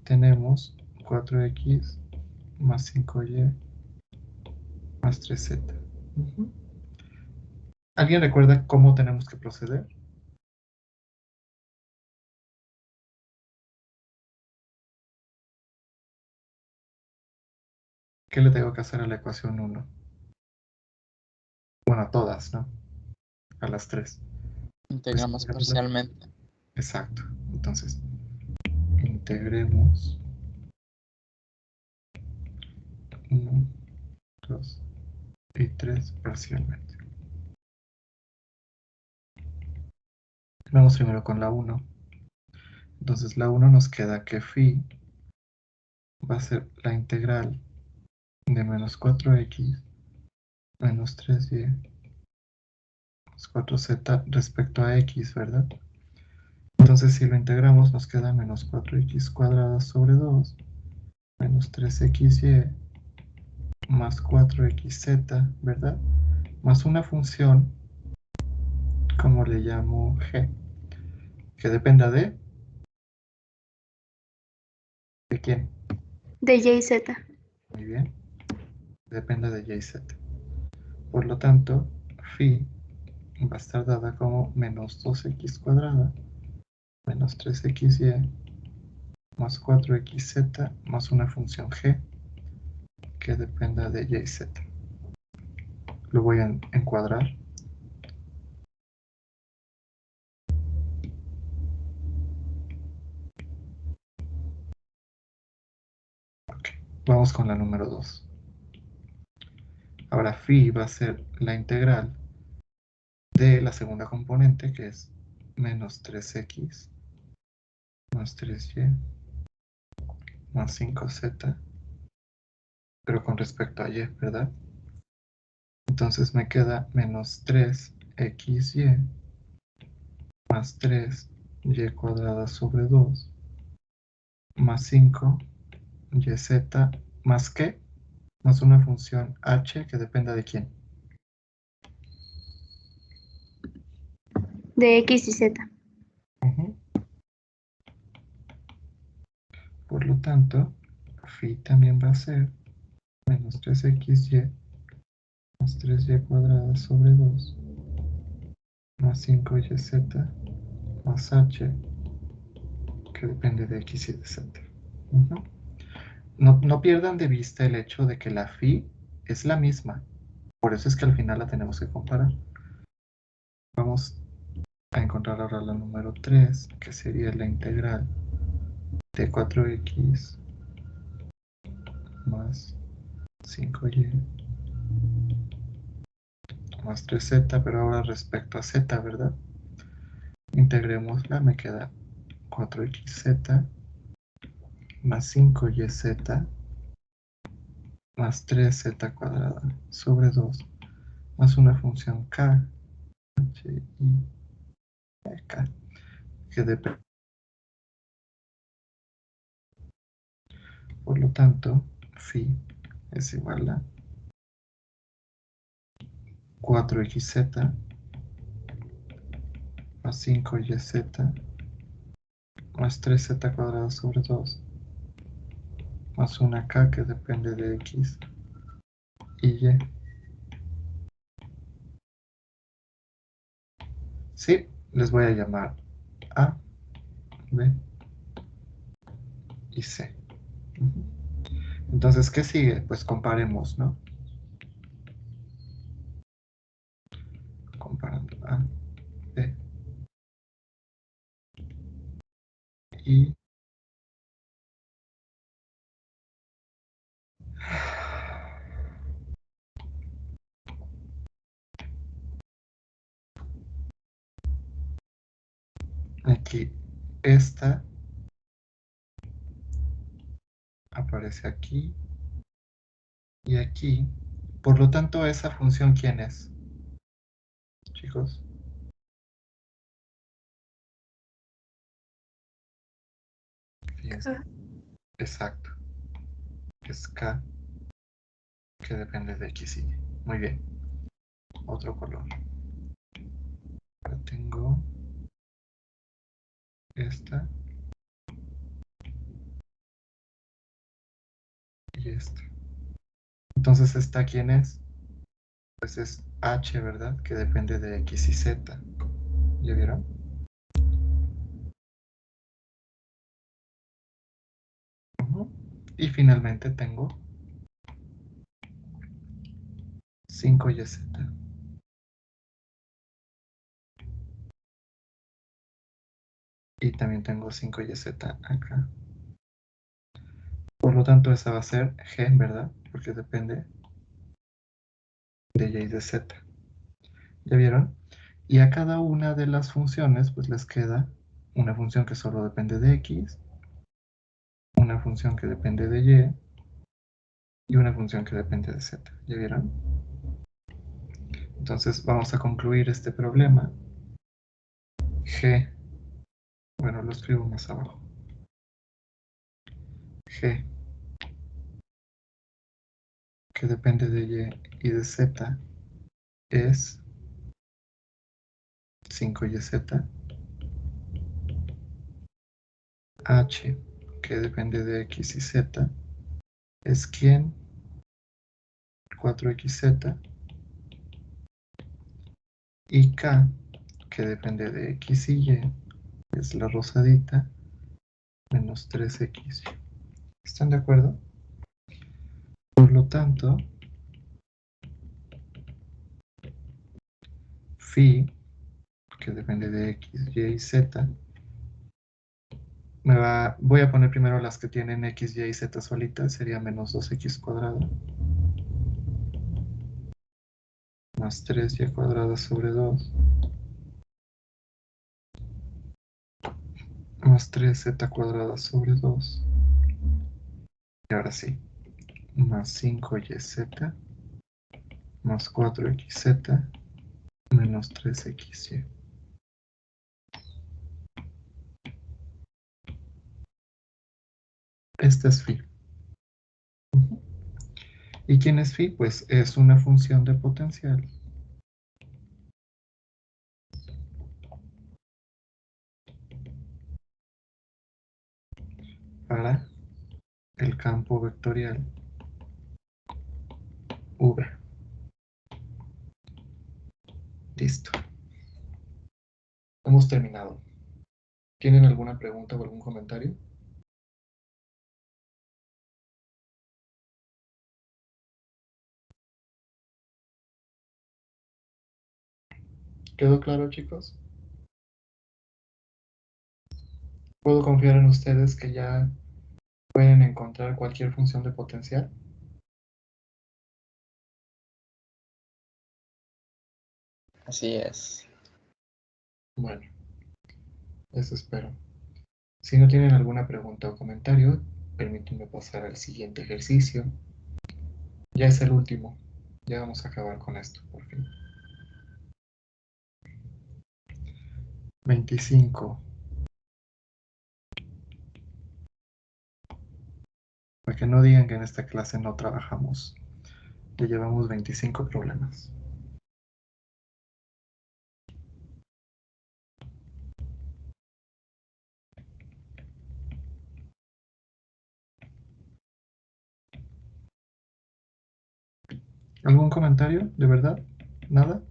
Tenemos 4x más 5y más 3z. ¿Alguien recuerda cómo tenemos que proceder? ¿Qué le tengo que hacer a la ecuación 1? Bueno, a todas, ¿no? A las 3. Pues, Integramos parcialmente. exacto. Entonces, integremos 1, 2 y 3 parcialmente. Vamos primero con la 1. Entonces, la 1 nos queda que phi va a ser la integral de menos 4x menos 3y más 4z respecto a x, ¿verdad? Entonces, si lo integramos, nos queda menos 4x cuadrada sobre 2 menos 3xy más 4xz, ¿verdad? Más una función, como le llamo g, que dependa ¿de quién? De y y z. Muy bien, depende de y y z. Por lo tanto, phi va a estar dada como menos 2x cuadrada menos 3xy más 4xz más una función g que dependa de y y z. Lo voy a encuadrar. Okay. Vamos con la número 2. Ahora phi va a ser la integral de la segunda componente, que es menos 3x más 3y más 5z, pero con respecto a y, ¿verdad? Entonces me queda menos 3xy más 3y cuadrada sobre 2 más 5yz más qué, más una función h que dependa de quién. De x y z. Por lo tanto, phi también va a ser menos 3xy más 3y cuadrada sobre 2 más 5yz más h que depende de x y de z. no pierdan de vista el hecho de que la phi es la misma. Por eso es que al final la tenemos que comparar. Vamos a encontrar ahora la número 3, que sería la integral de 4x más 5y más 3z, pero ahora respecto a z, ¿verdad? Integrémosla, me queda 4xz más 5yz más 3z cuadrada sobre 2 más una función k, h, i, k, que depende. Por lo tanto, phi es igual a 4xz más 5yz más 3z cuadrado sobre 2 más una k que depende de x y y. Sí, les voy a llamar A, B y C. Entonces, ¿qué sigue? Pues comparemos, ¿no? Comparando A, B y aquí esta aparece aquí y aquí. Por lo tanto, esa función, ¿quién es? Chicos. Fíjense. K. Exacto. Es K, que depende de X y Y. Muy bien. Otro color. Ahora tengo esta y esta. Entonces, ¿esta quién es? Pues es H, ¿verdad? Que depende de X y Z. ¿Ya vieron? Y finalmente tengo 5YZ. Y también tengo 5YZ acá. Por lo tanto, esa va a ser G, ¿verdad? Porque depende de Y y de Z. ¿Ya vieron? Y a cada una de las funciones, pues les queda una función que solo depende de X, una función que depende de Y y una función que depende de Z. ¿Ya vieron? Entonces vamos a concluir este problema. G, bueno, lo escribo más abajo. G, que depende de Y y de Z, es 5YZ. H, que depende de X y Z, es quién, 4XZ. Y K, que depende de X y Y, es la rosadita, menos 3X. ¿Están de acuerdo? Por lo tanto, phi, que depende de X, Y y Z, voy a poner primero las que tienen X, Y y Z solitas, sería menos 2X cuadrado, más 3Y cuadrada sobre 2, más 3Z cuadrada sobre 2, y ahora sí, más 5YZ, más 4XZ, menos 3XY. Esta es phi. ¿Y quién es phi? Pues es una función de potencial para el campo vectorial V. Listo. Hemos terminado. ¿Tienen alguna pregunta o algún comentario? ¿Quedó claro, chicos? ¿Puedo confiar en ustedes que ya pueden encontrar cualquier función de potencial? Así es. Bueno, eso espero. Si no tienen alguna pregunta o comentario, permítanme pasar al siguiente ejercicio. Ya es el último. Ya vamos a acabar con esto, por fin. 25. Para que no digan que en esta clase no trabajamos. Ya llevamos 25 problemas. ¿Algún comentario? ¿De verdad? ¿Nada?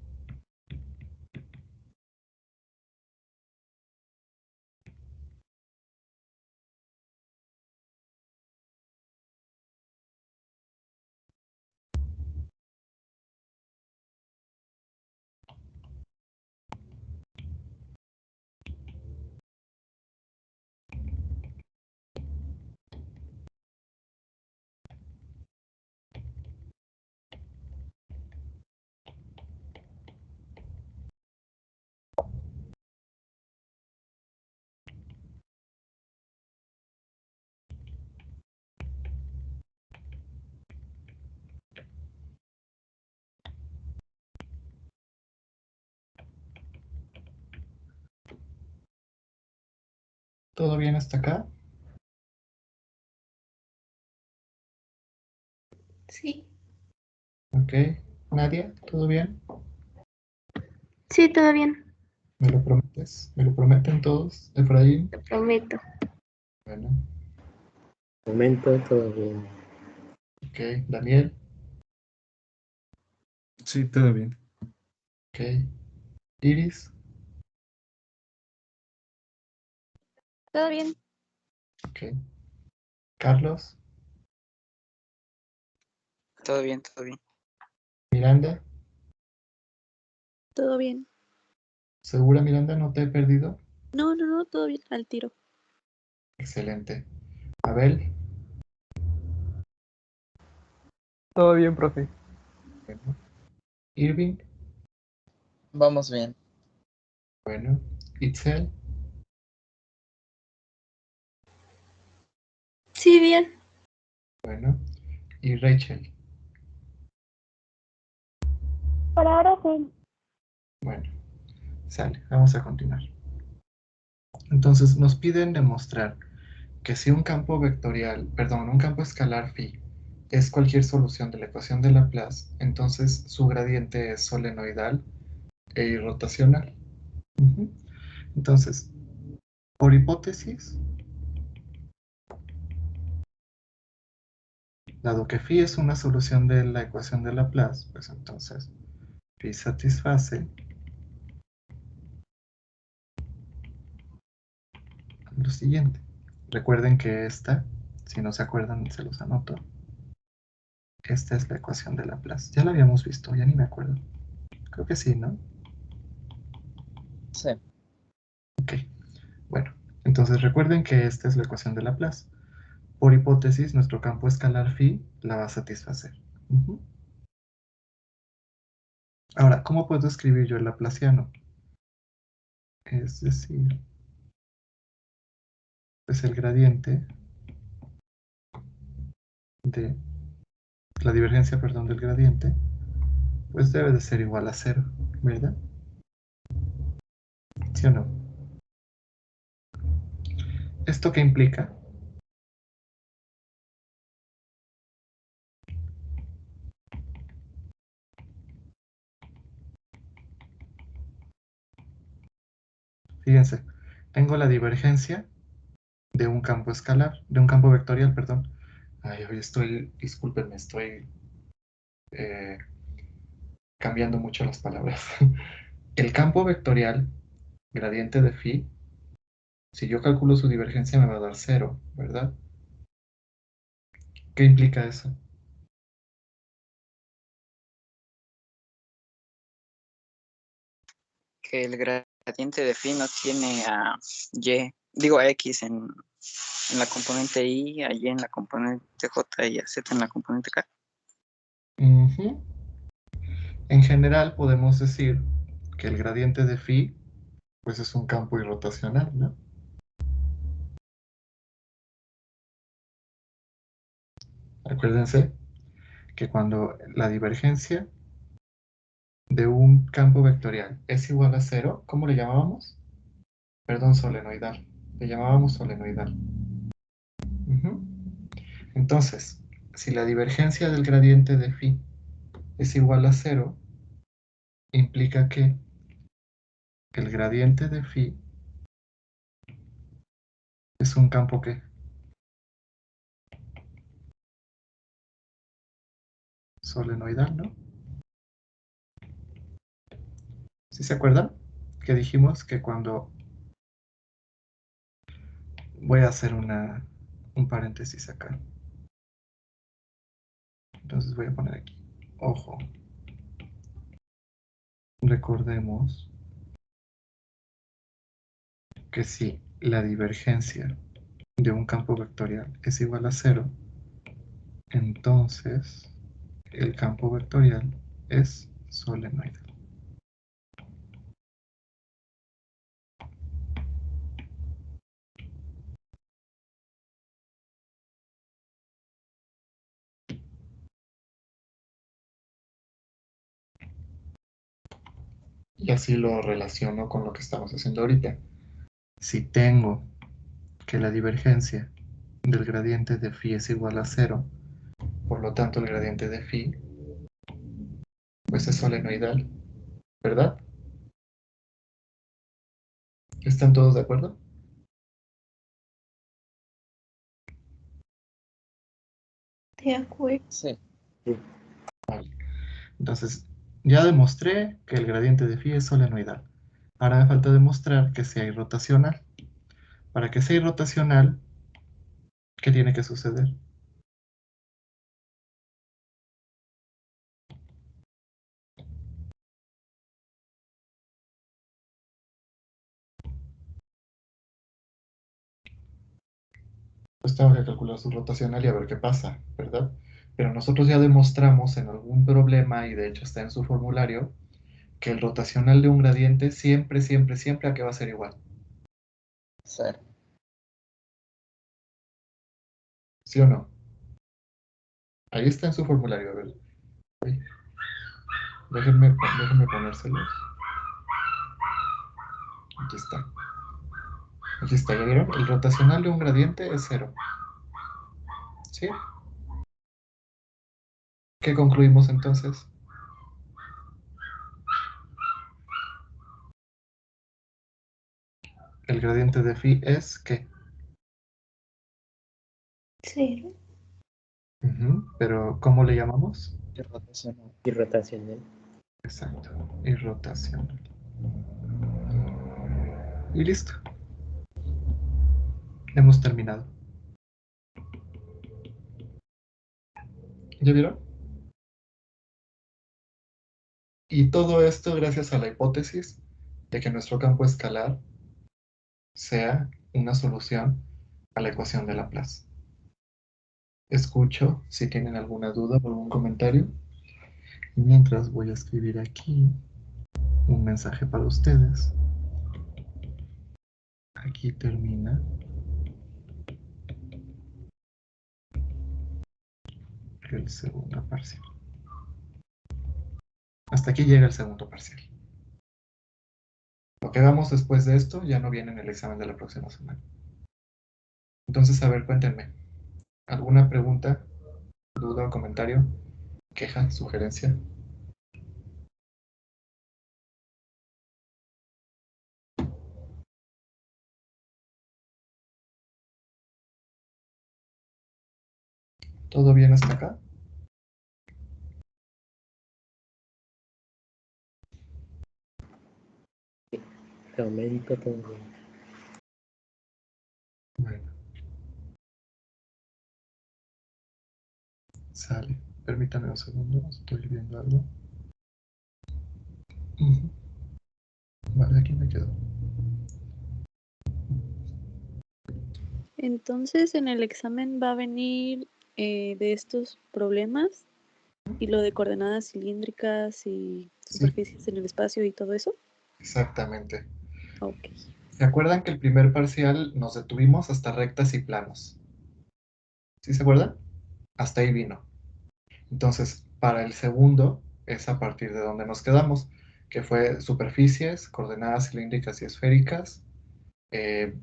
¿Todo bien hasta acá? Sí. Ok. ¿Nadia? ¿Todo bien? Sí, todo bien, ¿Me lo prometes? ¿Me lo prometen todos? Efraín. te prometo. Bueno. Momento, todo bien. Ok. Daniel. Sí, todo bien. Ok. Iris. ¿Todo bien? Ok. Carlos. Todo bien, todo bien. Miranda. ¿Todo bien? ¿Segura, Miranda? ¿No te he perdido? No, no, no, todo bien, al tiro. Excelente. Abel. Todo bien, profe. Bueno. Irving. Vamos bien. Bueno. Itzel. Sí, bien. Bueno. Y Rachel. Por ahora sí. Bueno. Sale. Vamos a continuar. Entonces nos piden demostrar que si un campo vectorial, perdón, un campo escalar phi es cualquier solución de la ecuación de Laplace, entonces su gradiente es solenoidal e irrotacional. Ujú. Entonces, por hipótesis, dado que phi es una solución de la ecuación de Laplace, pues entonces phi satisface lo siguiente. Recuerden que esta, si no se acuerdan, se los anoto. Esta es la ecuación de Laplace. Ya la habíamos visto, ya ni me acuerdo. Creo que sí, ¿no? Sí. Ok. Bueno, entonces recuerden que esta es la ecuación de Laplace. Por hipótesis, nuestro campo escalar phi la va a satisfacer. Ujú. Ahora, ¿cómo puedo escribir yo el laplaciano? Es decir, pues el gradiente de la divergencia, perdón, del gradiente, pues debe de ser igual a cero, ¿verdad? ¿Sí o no? ¿Esto qué implica? Fíjense, tengo la divergencia de un campo escalar, de un campo vectorial, perdón. Ay, hoy estoy, discúlpenme, estoy eh, cambiando mucho las palabras. El campo vectorial, gradiente de phi, si yo calculo su divergencia me va a dar cero, ¿verdad? ¿Qué implica eso? que el gradiente de phi no tiene a y, digo a x en la componente y, a y en la componente j y a z en la componente k. Ujú. En general podemos decir que el gradiente de phi pues es un campo irrotacional, ¿no? Acuérdense que cuando la divergencia de un campo vectorial es igual a cero, ¿cómo le llamábamos? Perdón, solenoidal. Le llamábamos solenoidal. Ujú. Entonces, si la divergencia del gradiente de phi es igual a cero, implica que el gradiente de phi es un campo que solenoidal, ¿no? ¿Sí se acuerdan? Que dijimos que cuando voy a hacer un paréntesis acá. Entonces voy a poner aquí. Ojo. Recordemos que si la divergencia de un campo vectorial es igual a cero, entonces el campo vectorial es solenoidal. Y así lo relaciono con lo que estamos haciendo ahorita. Si tengo que la divergencia del gradiente de phi es igual a cero, por lo tanto el gradiente de phi pues es solenoidal, ¿verdad? ¿Están todos de acuerdo? De acuerdo. Sí. Vale. Entonces, ya demostré que el gradiente de phi es solenoidal. Ahora me falta demostrar que sea irrotacional. Para que sea irrotacional, ¿qué tiene que suceder? Pues tengo que calcular su rotacional y a ver qué pasa, ¿verdad? Pero nosotros ya demostramos en algún problema, y de hecho está en su formulario, que el rotacional de un gradiente siempre, siempre, siempre, ¿a qué va a ser igual? Cero. ¿Sí o no? Ahí está en su formulario, a ver. Ay, déjenme ponérselos. Aquí está. Aquí está, ¿ya vieron? El rotacional de un gradiente es cero. ¿Sí? ¿Qué concluimos entonces? El gradiente de phi es ¿qué? Cero. Pero ¿cómo le llamamos? Irrotacional. Irrotacional. Exacto, irrotacional. Y listo. Hemos terminado. ¿Ya vieron? Y todo esto gracias a la hipótesis de que nuestro campo escalar sea una solución a la ecuación de Laplace. Escucho si tienen alguna duda o algún comentario. Y mientras voy a escribir aquí un mensaje para ustedes. Aquí termina el segundo parcial. Hasta aquí llega el segundo parcial. Lo que hagamos después de esto ya no viene en el examen de la próxima semana. Entonces, a ver, cuéntenme. ¿Alguna pregunta, duda o comentario? ¿Queja, sugerencia? ¿Todo bien hasta acá? De momento todo bien. Bueno, sale. Permítame un segundo, estoy viendo algo. Ujú. Vale, aquí me quedo. Entonces, en el examen va a venir de estos problemas y lo de coordenadas cilíndricas y Sí, superficies en el espacio y todo eso. exactamente. Ok. ¿Se acuerdan que el primer parcial nos detuvimos hasta rectas y planos? ¿Sí se acuerdan? Hasta ahí vino. Entonces, para el segundo es a partir de donde nos quedamos, que fue superficies, coordenadas cilíndricas y esféricas, eh,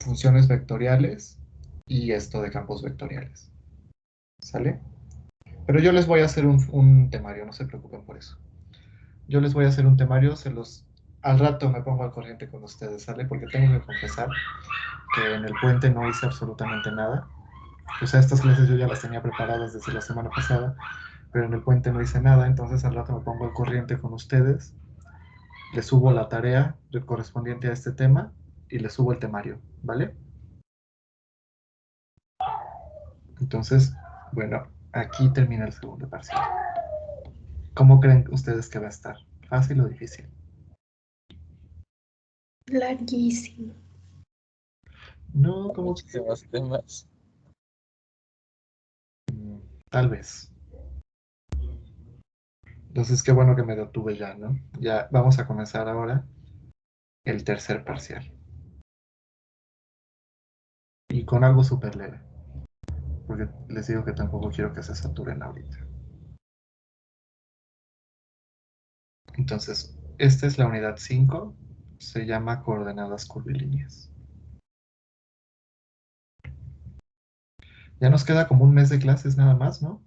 funciones vectoriales y esto de campos vectoriales. ¿Sale? Pero yo les voy a hacer un temario, no se preocupen por eso. Yo les voy a hacer un temario, al rato me pongo al corriente con ustedes, ¿sale? Porque tengo que confesar que en el puente no hice absolutamente nada. O sea, estas clases yo ya las tenía preparadas desde la semana pasada, pero en el puente no hice nada, entonces al rato me pongo al corriente con ustedes, les subo la tarea correspondiente a este tema y les subo el temario, ¿vale? Entonces, bueno, aquí termina el segundo parcial. ¿Cómo creen ustedes que va a estar? ¿Fácil o difícil? Larguísimo. No, como que Muchísimos temas. tal vez. Entonces, qué bueno que me detuve ya, ¿no? Ya vamos a comenzar ahora el tercer parcial. Y con algo súper leve, porque les digo que tampoco quiero que se saturen ahorita. Entonces, esta es la unidad 5, se llama coordenadas curvilíneas. Ya nos queda como un mes de clases nada más, ¿no?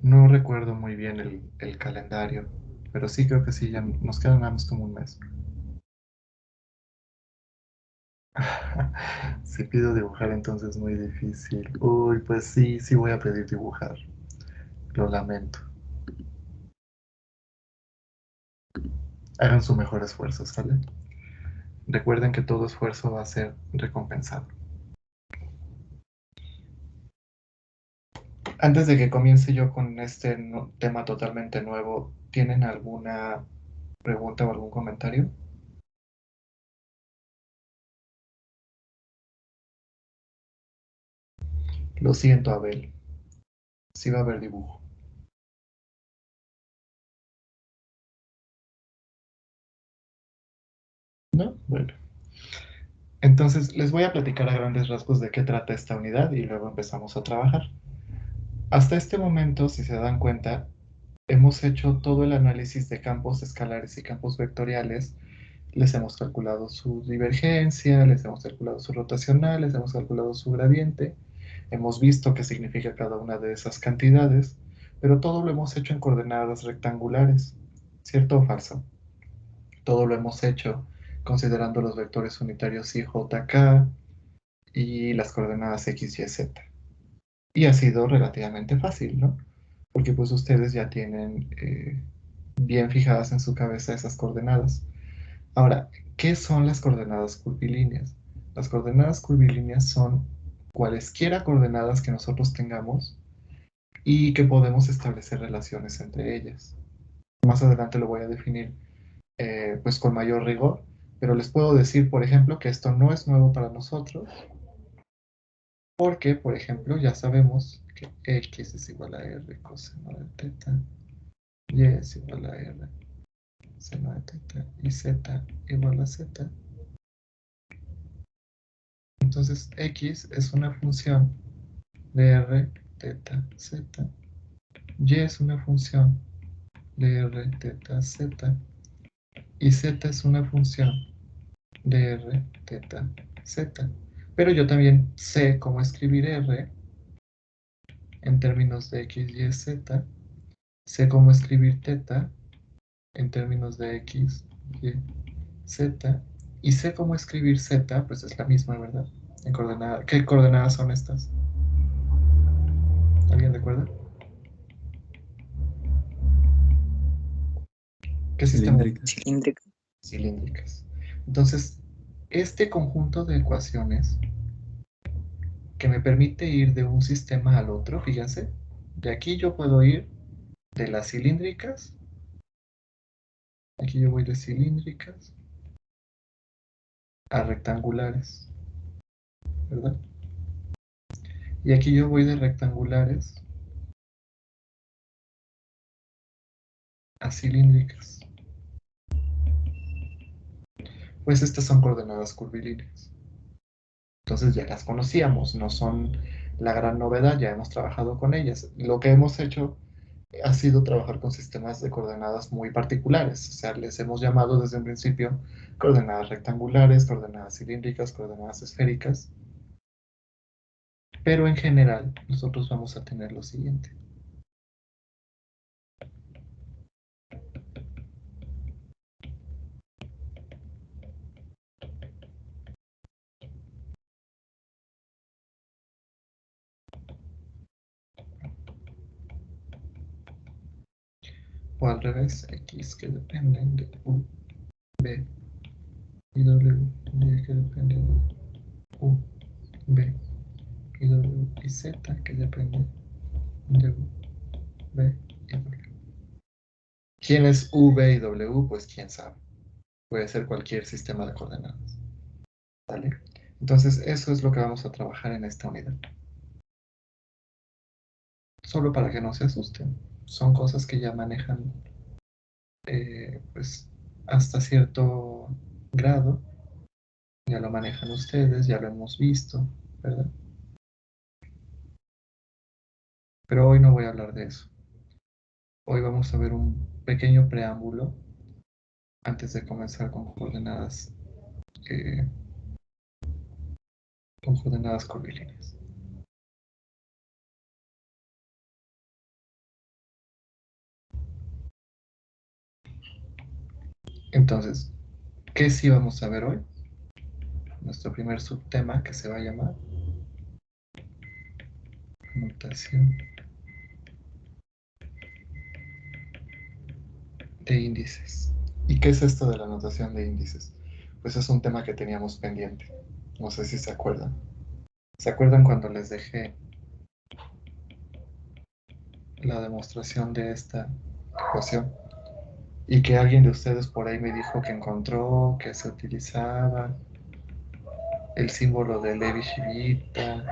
No recuerdo muy bien el calendario, pero sí creo que sí, ya nos queda nada más como un mes. Si pido dibujar, entonces muy difícil. Uy, pues sí, sí voy a pedir dibujar. Lo lamento. Hagan su mejor esfuerzo, ¿sale? Recuerden que todo esfuerzo va a ser recompensado. Antes de que comience yo con este tema totalmente nuevo, ¿tienen alguna pregunta o algún comentario? Lo siento, Abel. Sí va a haber dibujo. ¿No? Bueno. Entonces, les voy a platicar a grandes rasgos de qué trata esta unidad y luego empezamos a trabajar. Hasta este momento, si se dan cuenta, hemos hecho todo el análisis de campos escalares y campos vectoriales. Les hemos calculado su divergencia, les hemos calculado su rotacional, les hemos calculado su gradiente. Hemos visto qué significa cada una de esas cantidades, pero todo lo hemos hecho en coordenadas rectangulares. ¿Cierto o falso? Todo lo hemos hecho considerando los vectores unitarios I, J, K y las coordenadas X, Y, Z. Y ha sido relativamente fácil, ¿no? Porque pues ustedes ya tienen bien fijadas en su cabeza esas coordenadas. Ahora, ¿qué son las coordenadas curvilíneas? Las coordenadas curvilíneas son cualesquiera coordenadas que nosotros tengamos y que podemos establecer relaciones entre ellas. Más adelante lo voy a definir pues con mayor rigor, pero les puedo decir, por ejemplo, que esto no es nuevo para nosotros, porque, por ejemplo, ya sabemos que x es igual a r coseno de teta, y es igual a r seno de teta, y z igual a z. Entonces, x es una función de r, teta, z, y es una función de r, teta, z, y z es una función de r, teta, z. Pero yo también sé cómo escribir r en términos de x, y, z. Sé cómo escribir teta en términos de x, y, z. Y sé cómo escribir z, pues es la misma, ¿verdad? ¿Qué coordenadas son estas? ¿Alguien recuerda? ¿Qué sistema? Cilíndricas. Cilíndrica. Cilíndricas. Entonces, este conjunto de ecuaciones que me permite ir de un sistema al otro, fíjense, de aquí yo puedo ir de las cilíndricas, aquí yo voy de cilíndricas a rectangulares, ¿verdad? Y aquí yo voy de rectangulares a cilíndricas. Pues estas son coordenadas curvilíneas. Entonces ya las conocíamos, no son la gran novedad, ya hemos trabajado con ellas. Lo que hemos hecho ha sido trabajar con sistemas de coordenadas muy particulares. O sea, les hemos llamado desde un principio coordenadas rectangulares, coordenadas cilíndricas, coordenadas esféricas. Pero en general, nosotros vamos a tener lo siguiente. O al revés, X que dependen de U, B y W, Y que depende de U, B y W, y Z que depende de U, B y W. ¿Quién es U, B y W? Pues quién sabe. Puede ser cualquier sistema de coordenadas. ¿Vale? Entonces, eso es lo que vamos a trabajar en esta unidad. Solo para que no se asusten. Son cosas que ya manejan pues hasta cierto grado. Ya lo manejan ustedes, ya lo hemos visto, ¿verdad? Pero hoy no voy a hablar de eso. Hoy vamos a ver un pequeño preámbulo antes de comenzar con coordenadas curvilíneas. Entonces, ¿qué sí vamos a ver hoy? Nuestro primer subtema que se va a llamar notación de índices. ¿Y qué es esto de la notación de índices? Pues es un tema que teníamos pendiente. No sé si se acuerdan. ¿Se acuerdan cuando les dejé la demostración de esta ecuación? Y que alguien de ustedes por ahí me dijo que encontró que se utilizaba el símbolo de Levi-Civita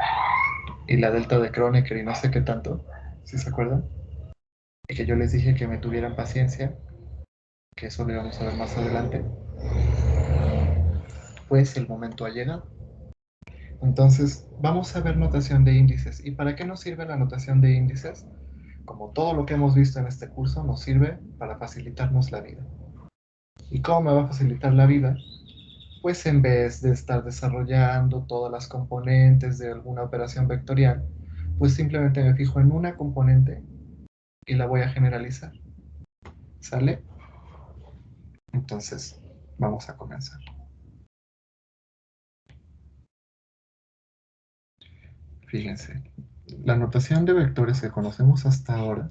y la delta de Kronecker y no sé qué tanto. ¿Sí se acuerdan? Y que yo les dije que me tuvieran paciencia, que eso lo íbamos a ver más adelante. Pues el momento ha llegado. Entonces, vamos a ver notación de índices. ¿Y para qué nos sirve la notación de índices? Como todo lo que hemos visto en este curso, nos sirve para facilitarnos la vida. ¿Y cómo me va a facilitar la vida? Pues en vez de estar desarrollando todas las componentes de alguna operación vectorial, pues simplemente me fijo en una componente y la voy a generalizar. ¿Sale? Entonces, vamos a comenzar. Fíjense, la notación de vectores que conocemos hasta ahora,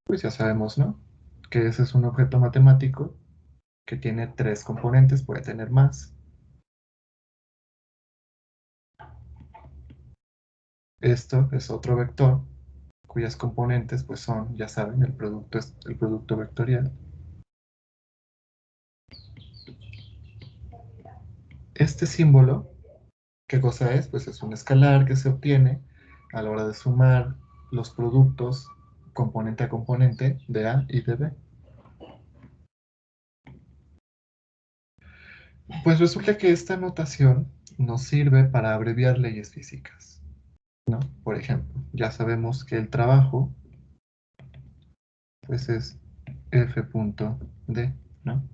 pues ya sabemos, ¿no? Que ese es un objeto matemático que tiene 3 componentes, puede tener más. Esto es otro vector, cuyas componentes pues son, ya saben, el producto vectorial. Este símbolo, ¿qué cosa es? Pues es un escalar que se obtiene a la hora de sumar los productos componente a componente de A y de B. Pues resulta que esta notación nos sirve para abreviar leyes físicas, ¿no? Por ejemplo, ya sabemos que el trabajo pues es F.D, ¿no?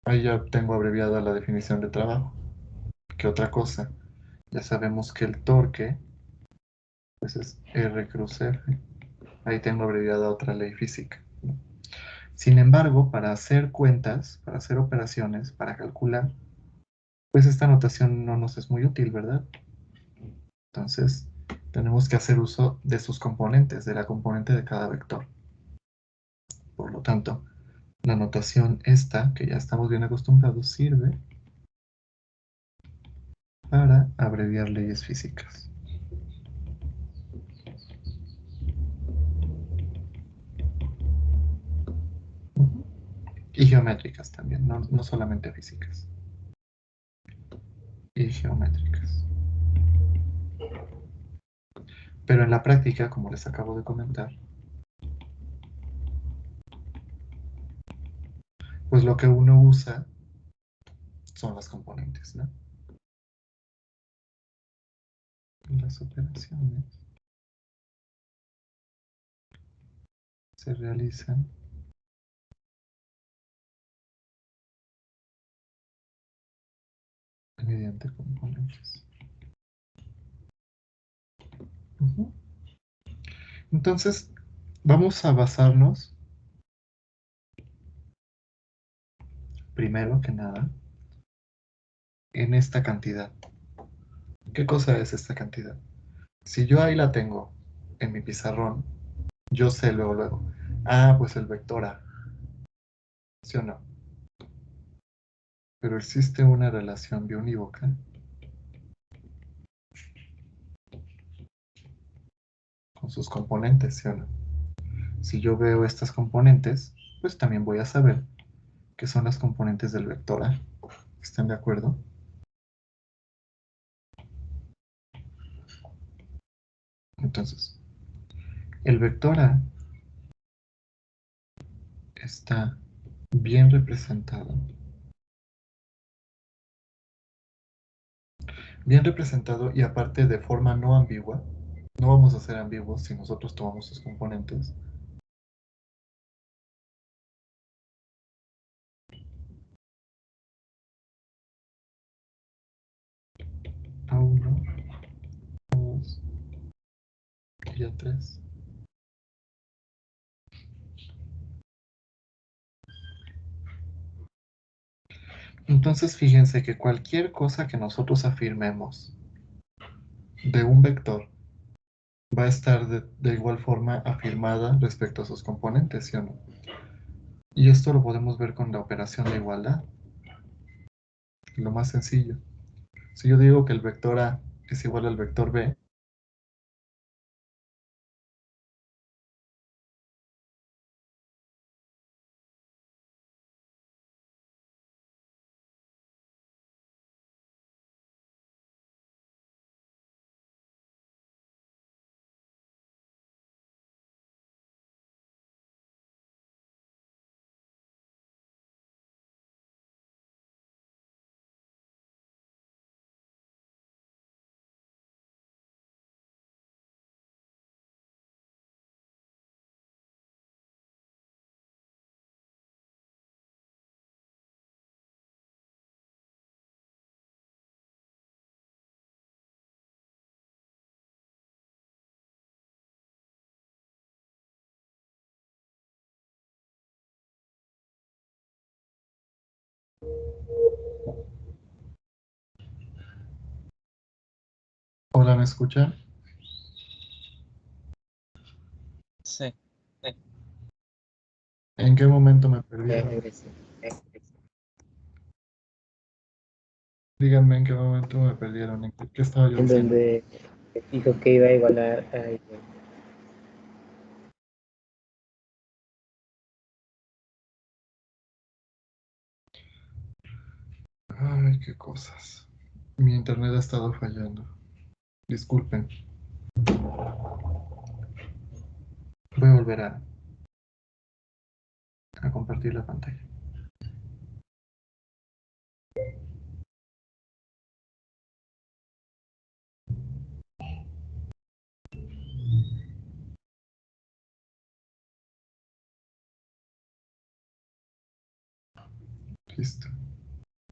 Ahí ya tengo abreviada la definición de trabajo. ¿Qué otra cosa? Ya sabemos que el torque pues es R cruz F. Ahí tengo abreviada otra ley física, ¿no? Sin embargo, para hacer cuentas, para hacer operaciones, para calcular, pues esta notación no nos es muy útil, ¿verdad? Entonces, tenemos que hacer uso de sus componentes, de la componente de cada vector. Por lo tanto, la notación esta, que ya estamos bien acostumbrados, sirve para abreviar leyes físicas. Y geométricas también, no solamente físicas. Y geométricas. Pero en la práctica, como les acabo de comentar, pues lo que uno usa son las componentes, ¿no? Las operaciones se realizan mediante componentes. Entonces, vamos a basarnos, primero que nada, en esta cantidad. ¿Qué cosa es esta cantidad? Si yo ahí la tengo en mi pizarrón, yo sé luego, pues el vector A, ¿sí o no? Pero existe una relación biunívoca con sus componentes, ¿sí o no? Si yo veo estas componentes, pues también voy a saber que son las componentes del vector A. ¿Están de acuerdo? Entonces, el vector A está bien representado. Bien representado y aparte de forma no ambigua. No vamos a ser ambiguos si nosotros tomamos sus componentes. A1, A2 y A3. Entonces fíjense que cualquier cosa que nosotros afirmemos de un vector va a estar de igual forma afirmada respecto a sus componentes, ¿sí o no? Y esto lo podemos ver con la operación de igualdad. Lo más sencillo. Si yo digo que el vector A es igual al vector B, ¿hola, me escuchan? Sí. ¿En qué momento me Ya perdieron? regresé. Díganme en qué momento me perdieron, en qué estaba yo En diciendo. donde dijo que iba a igualar a igual. Ay, qué cosas. Mi internet ha estado fallando. Disculpen. Voy a volver a compartir la pantalla. Listo.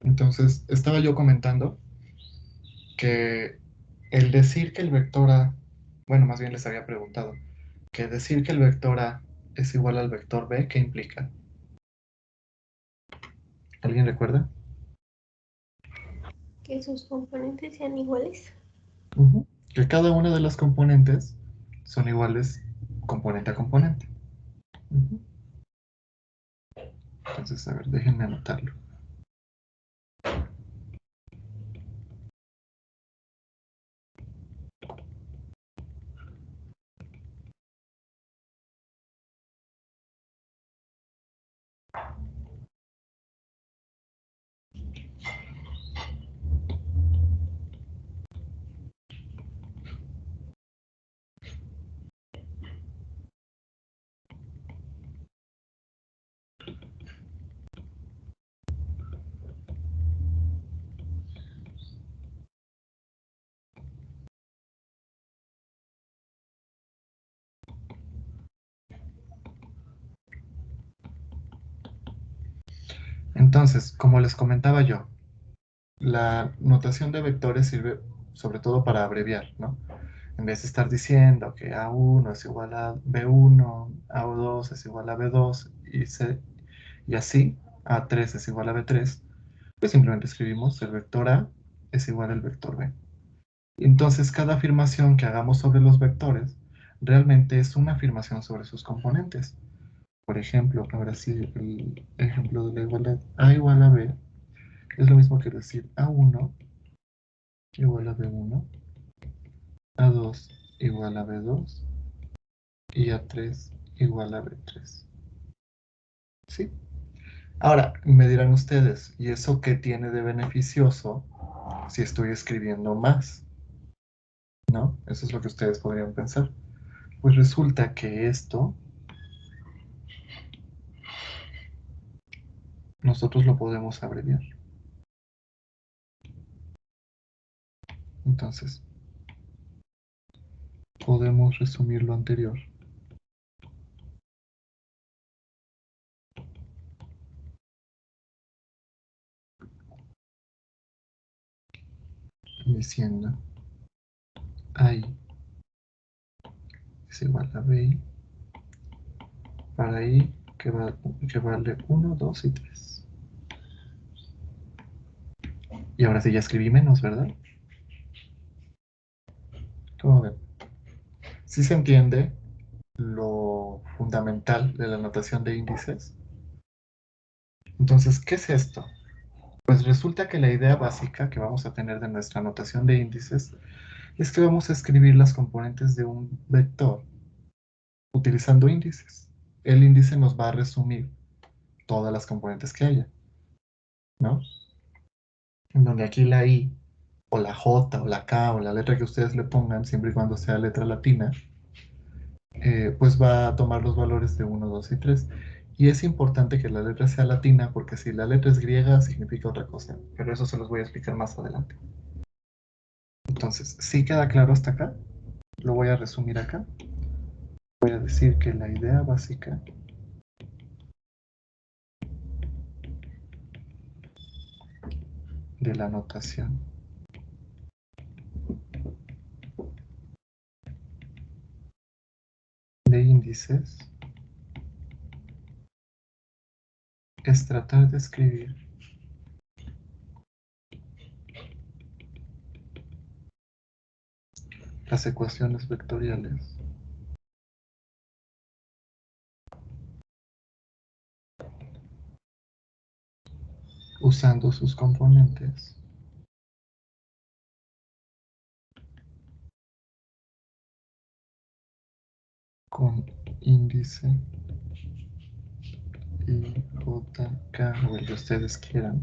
Entonces, estaba yo comentando que el decir que el vector A, bueno, más bien les había preguntado, que decir que el vector A es igual al vector B, ¿qué implica? ¿Alguien recuerda? Que sus componentes sean iguales. Que cada una de las componentes son iguales componente a componente. Entonces, a ver, déjenme anotarlo. Entonces, como les comentaba yo, la notación de vectores sirve sobre todo para abreviar, ¿no? En vez de estar diciendo que A1 es igual a B1, A2 es igual a B2 y así, A3 es igual a B3, pues simplemente escribimos el vector A es igual al vector B. Entonces, cada afirmación que hagamos sobre los vectores realmente es una afirmación sobre sus componentes. Por ejemplo, ahora sí, el ejemplo de la igualdad A igual a B es lo mismo que decir A1 igual a B1, A2 igual a B2 y A3 igual a B3. ¿Sí? Ahora, me dirán ustedes, ¿y eso qué tiene de beneficioso si estoy escribiendo más? ¿No? Eso es lo que ustedes podrían pensar. Pues resulta que esto nosotros lo podemos abreviar. Entonces, podemos resumir lo anterior diciendo I es igual a BI para I que vale 1, 2 y 3. Y ahora sí ya escribí menos, ¿verdad? ¿Cómo ven? ¿Sí se entiende lo fundamental de la notación de índices? Entonces, ¿qué es esto? Pues resulta que la idea básica que vamos a tener de nuestra notación de índices es que vamos a escribir las componentes de un vector utilizando índices. El índice nos va a resumir todas las componentes que haya, ¿no? En donde aquí la I, o la J, o la K, o la letra que ustedes le pongan, siempre y cuando sea letra latina, pues va a tomar los valores de 1, 2 y 3. Y es importante que la letra sea latina, porque si la letra es griega, significa otra cosa. Pero eso se los voy a explicar más adelante. Entonces, ¿sí queda claro hasta acá? Lo voy a resumir acá. Voy a decir que la idea básica de la notación de índices es tratar de escribir las ecuaciones vectoriales usando sus componentes con índice I, J, K o el que ustedes quieran,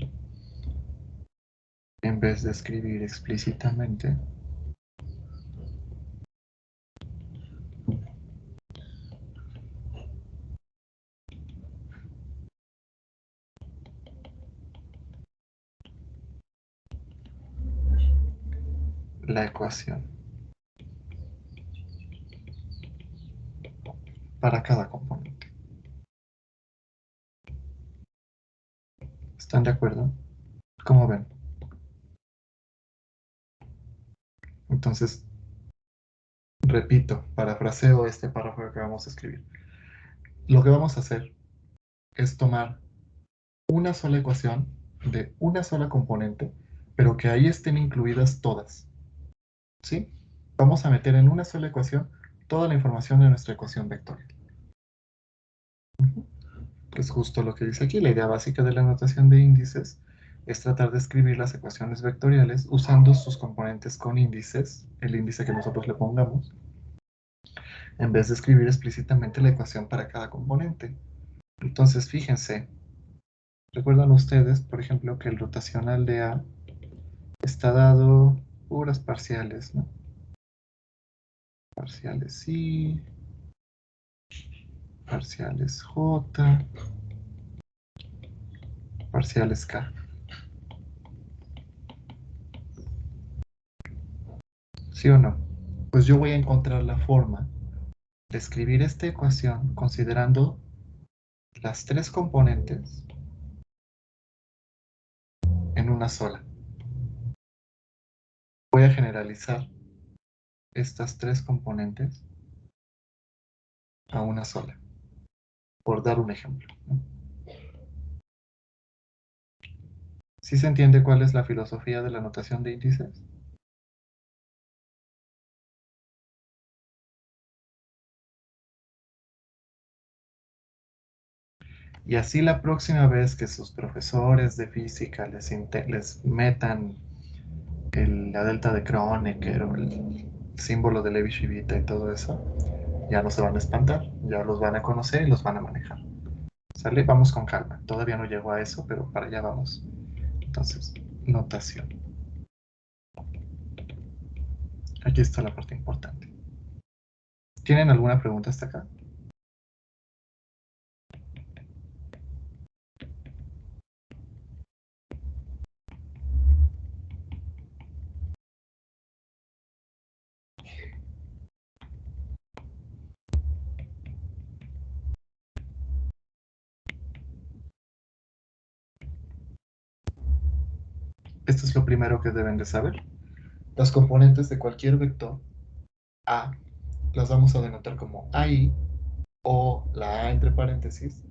en vez de escribir explícitamente la ecuación para cada componente. ¿Están de acuerdo? ¿Cómo ven? Entonces, repito, parafraseo este párrafo que vamos a escribir. Lo que vamos a hacer es tomar una sola ecuación de una sola componente, pero que ahí estén incluidas todas. ¿Sí? Vamos a meter en una sola ecuación toda la información de nuestra ecuación vectorial. Es justo lo que dice aquí. La idea básica de la notación de índices es tratar de escribir las ecuaciones vectoriales usando sus componentes con índices, el índice que nosotros le pongamos, en vez de escribir explícitamente la ecuación para cada componente. Entonces, fíjense, recuerdan ustedes, por ejemplo, que el rotacional de A está dado puras parciales, ¿no? Parciales I, parciales J, parciales K. ¿Sí o no? Pues yo voy a encontrar la forma de escribir esta ecuación considerando las tres componentes en una sola. Voy a generalizar estas tres componentes a una sola, por dar un ejemplo, ¿no? ¿Sí se entiende cuál es la filosofía de la notación de índices? Y así la próxima vez que sus profesores de física les metan la delta de Kronecker o el símbolo de Levi-Civita y todo eso, ya no se van a espantar, ya los van a conocer y los van a manejar. ¿Sale? Vamos con calma. Todavía no llego a eso, pero para allá vamos. Entonces, notación. Aquí está la parte importante. ¿Tienen alguna pregunta hasta acá? Esto es lo primero que deben de saber. Las componentes de cualquier vector A las vamos a denotar como AI o la A entre paréntesis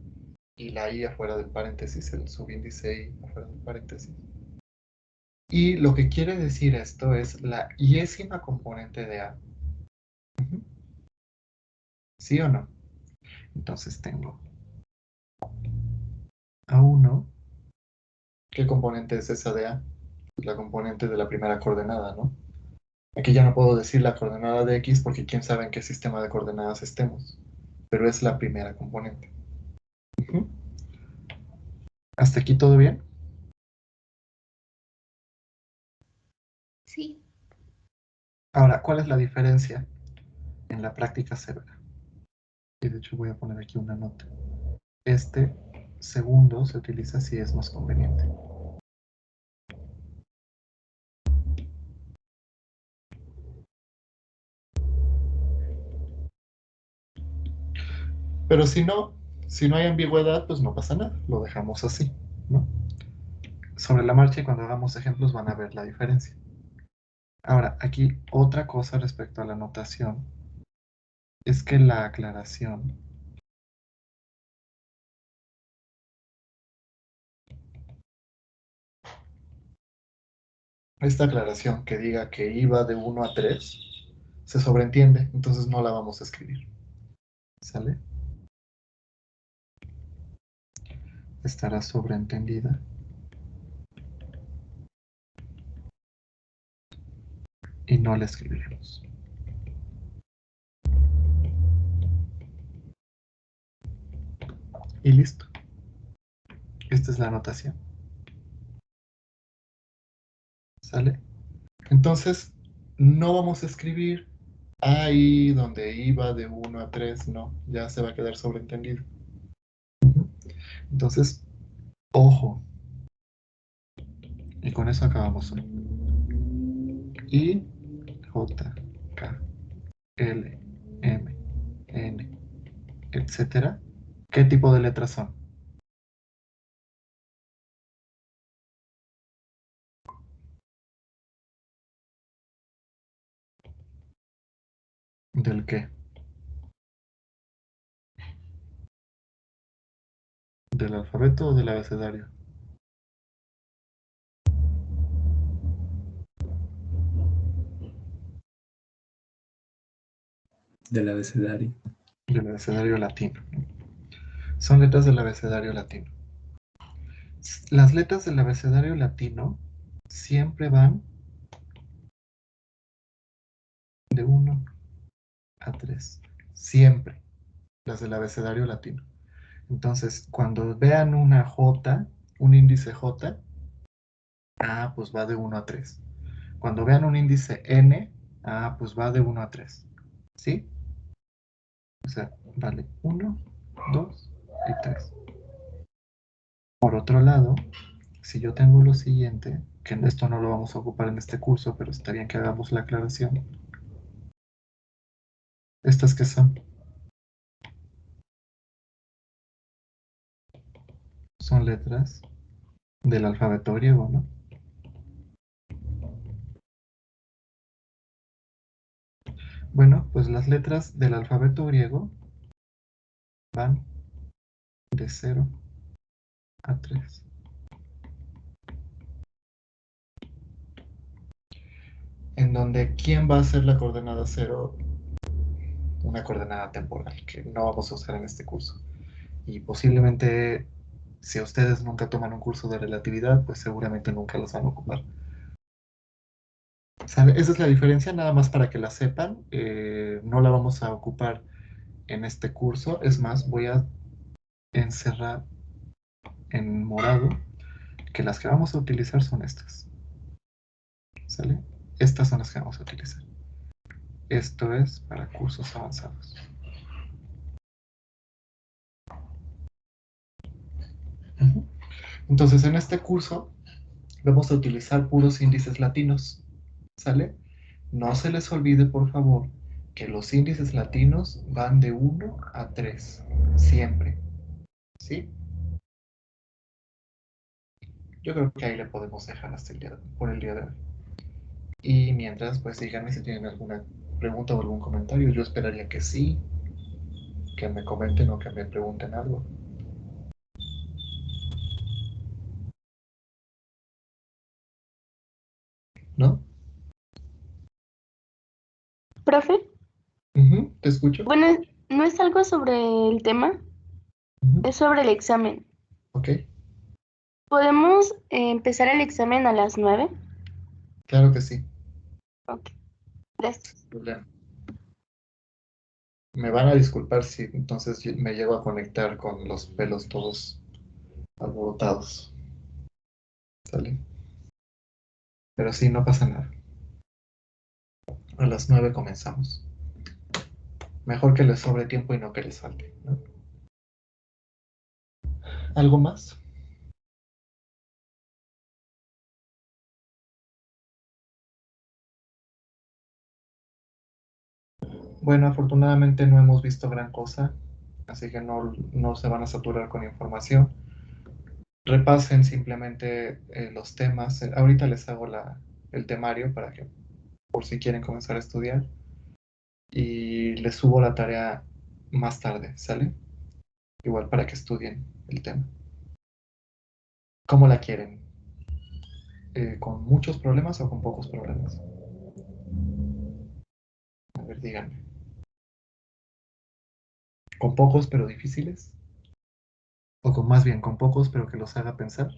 y la I afuera del paréntesis, el subíndice I afuera del paréntesis. Y lo que quiere decir esto es la iésima componente de A. ¿Sí o no? Entonces tengo A1. ¿Qué componente es esa de A? La componente de la primera coordenada, ¿no? Aquí ya no puedo decir la coordenada de X porque quién sabe en qué sistema de coordenadas estemos, pero es la primera componente. ¿Hasta aquí todo bien? Sí. Ahora, ¿cuál es la diferencia en la práctica severa? Y de hecho voy a poner aquí una nota. Este segundo se utiliza si es más conveniente. Pero si no hay ambigüedad, pues no pasa nada, lo dejamos así, ¿no? Sobre la marcha y cuando hagamos ejemplos van a ver la diferencia. Ahora, aquí otra cosa respecto a la notación es que la aclaración esta aclaración que diga que iba de 1 a 3 se sobreentiende, entonces no la vamos a escribir. ¿Sale? Estará sobreentendida. Y no la escribiremos. Y listo. Esta es la anotación. ¿Sale? Entonces, no vamos a escribir ahí donde iba de 1 a 3, no, ya se va a quedar sobreentendido. Entonces, ojo. Y con eso acabamos hoy. I, J, K, L, M, N, etcétera. ¿Qué tipo de letras son? ¿Del qué? ¿Del alfabeto o del abecedario? Del abecedario. Del abecedario latino. Son letras del abecedario latino. Las letras del abecedario latino siempre van de 1 a 3. Siempre. Las del abecedario latino. Entonces, cuando vean una J, un índice J, pues va de 1 a 3. Cuando vean un índice N, pues va de 1 a 3. ¿Sí? O sea, vale 1, 2 y 3. Por otro lado, si yo tengo lo siguiente, que esto no lo vamos a ocupar en este curso, pero está bien que hagamos la aclaración. ¿Estas qué son? Son letras del alfabeto griego, ¿no? Bueno, pues las letras del alfabeto griego van de 0 a 3. En donde, ¿quién va a ser la coordenada 0? Una coordenada temporal que no vamos a usar en este curso. Y posiblemente, si ustedes nunca toman un curso de relatividad, pues seguramente nunca los van a ocupar. ¿Sabe? Esa es la diferencia, nada más para que la sepan. No la vamos a ocupar en este curso. Es más, voy a encerrar en morado que las que vamos a utilizar son estas. ¿Sale? Estas son las que vamos a utilizar. Esto es para cursos avanzados. Entonces, en este curso vamos a utilizar puros índices latinos. ¿Sale? No se les olvide, por favor, que los índices latinos van de 1 a 3. Siempre. ¿Sí? Yo creo que ahí le podemos dejar hasta por el día de hoy. Y mientras, pues díganme si tienen alguna pregunta o algún comentario. Yo esperaría que sí, que me comenten o que me pregunten algo. ¿No? Profe, ¿Te escucho? bueno, no es algo sobre el tema, es sobre el examen. Ok, ¿Podemos empezar el examen a las 9? claro que sí. Ok, gracias. Sin problema. Me van a disculpar si entonces me llego a conectar con los pelos todos alborotados. ¿Sale? Pero sí, no pasa nada. A las 9 comenzamos. Mejor que les sobre tiempo y no que les falte, ¿no? ¿Algo más? Bueno, afortunadamente no hemos visto gran cosa, así que no se van a saturar con información. Repasen simplemente los temas. Ahorita les hago el temario para que, por si quieren comenzar a estudiar. Y les subo la tarea más tarde, ¿sale? Igual para que estudien el tema. ¿Cómo la quieren? ¿Con muchos problemas o con pocos problemas? A ver, díganme. ¿Con pocos pero difíciles? ¿O con más bien con pocos pero que los haga pensar?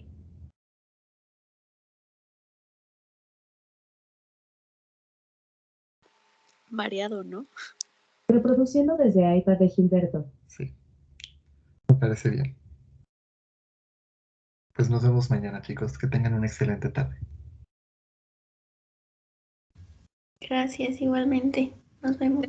Variado, ¿no? Reproduciendo desde iPad de Gilberto. Sí, me parece bien. Pues nos vemos mañana, chicos. Que tengan una excelente tarde. Gracias, igualmente. Nos vemos.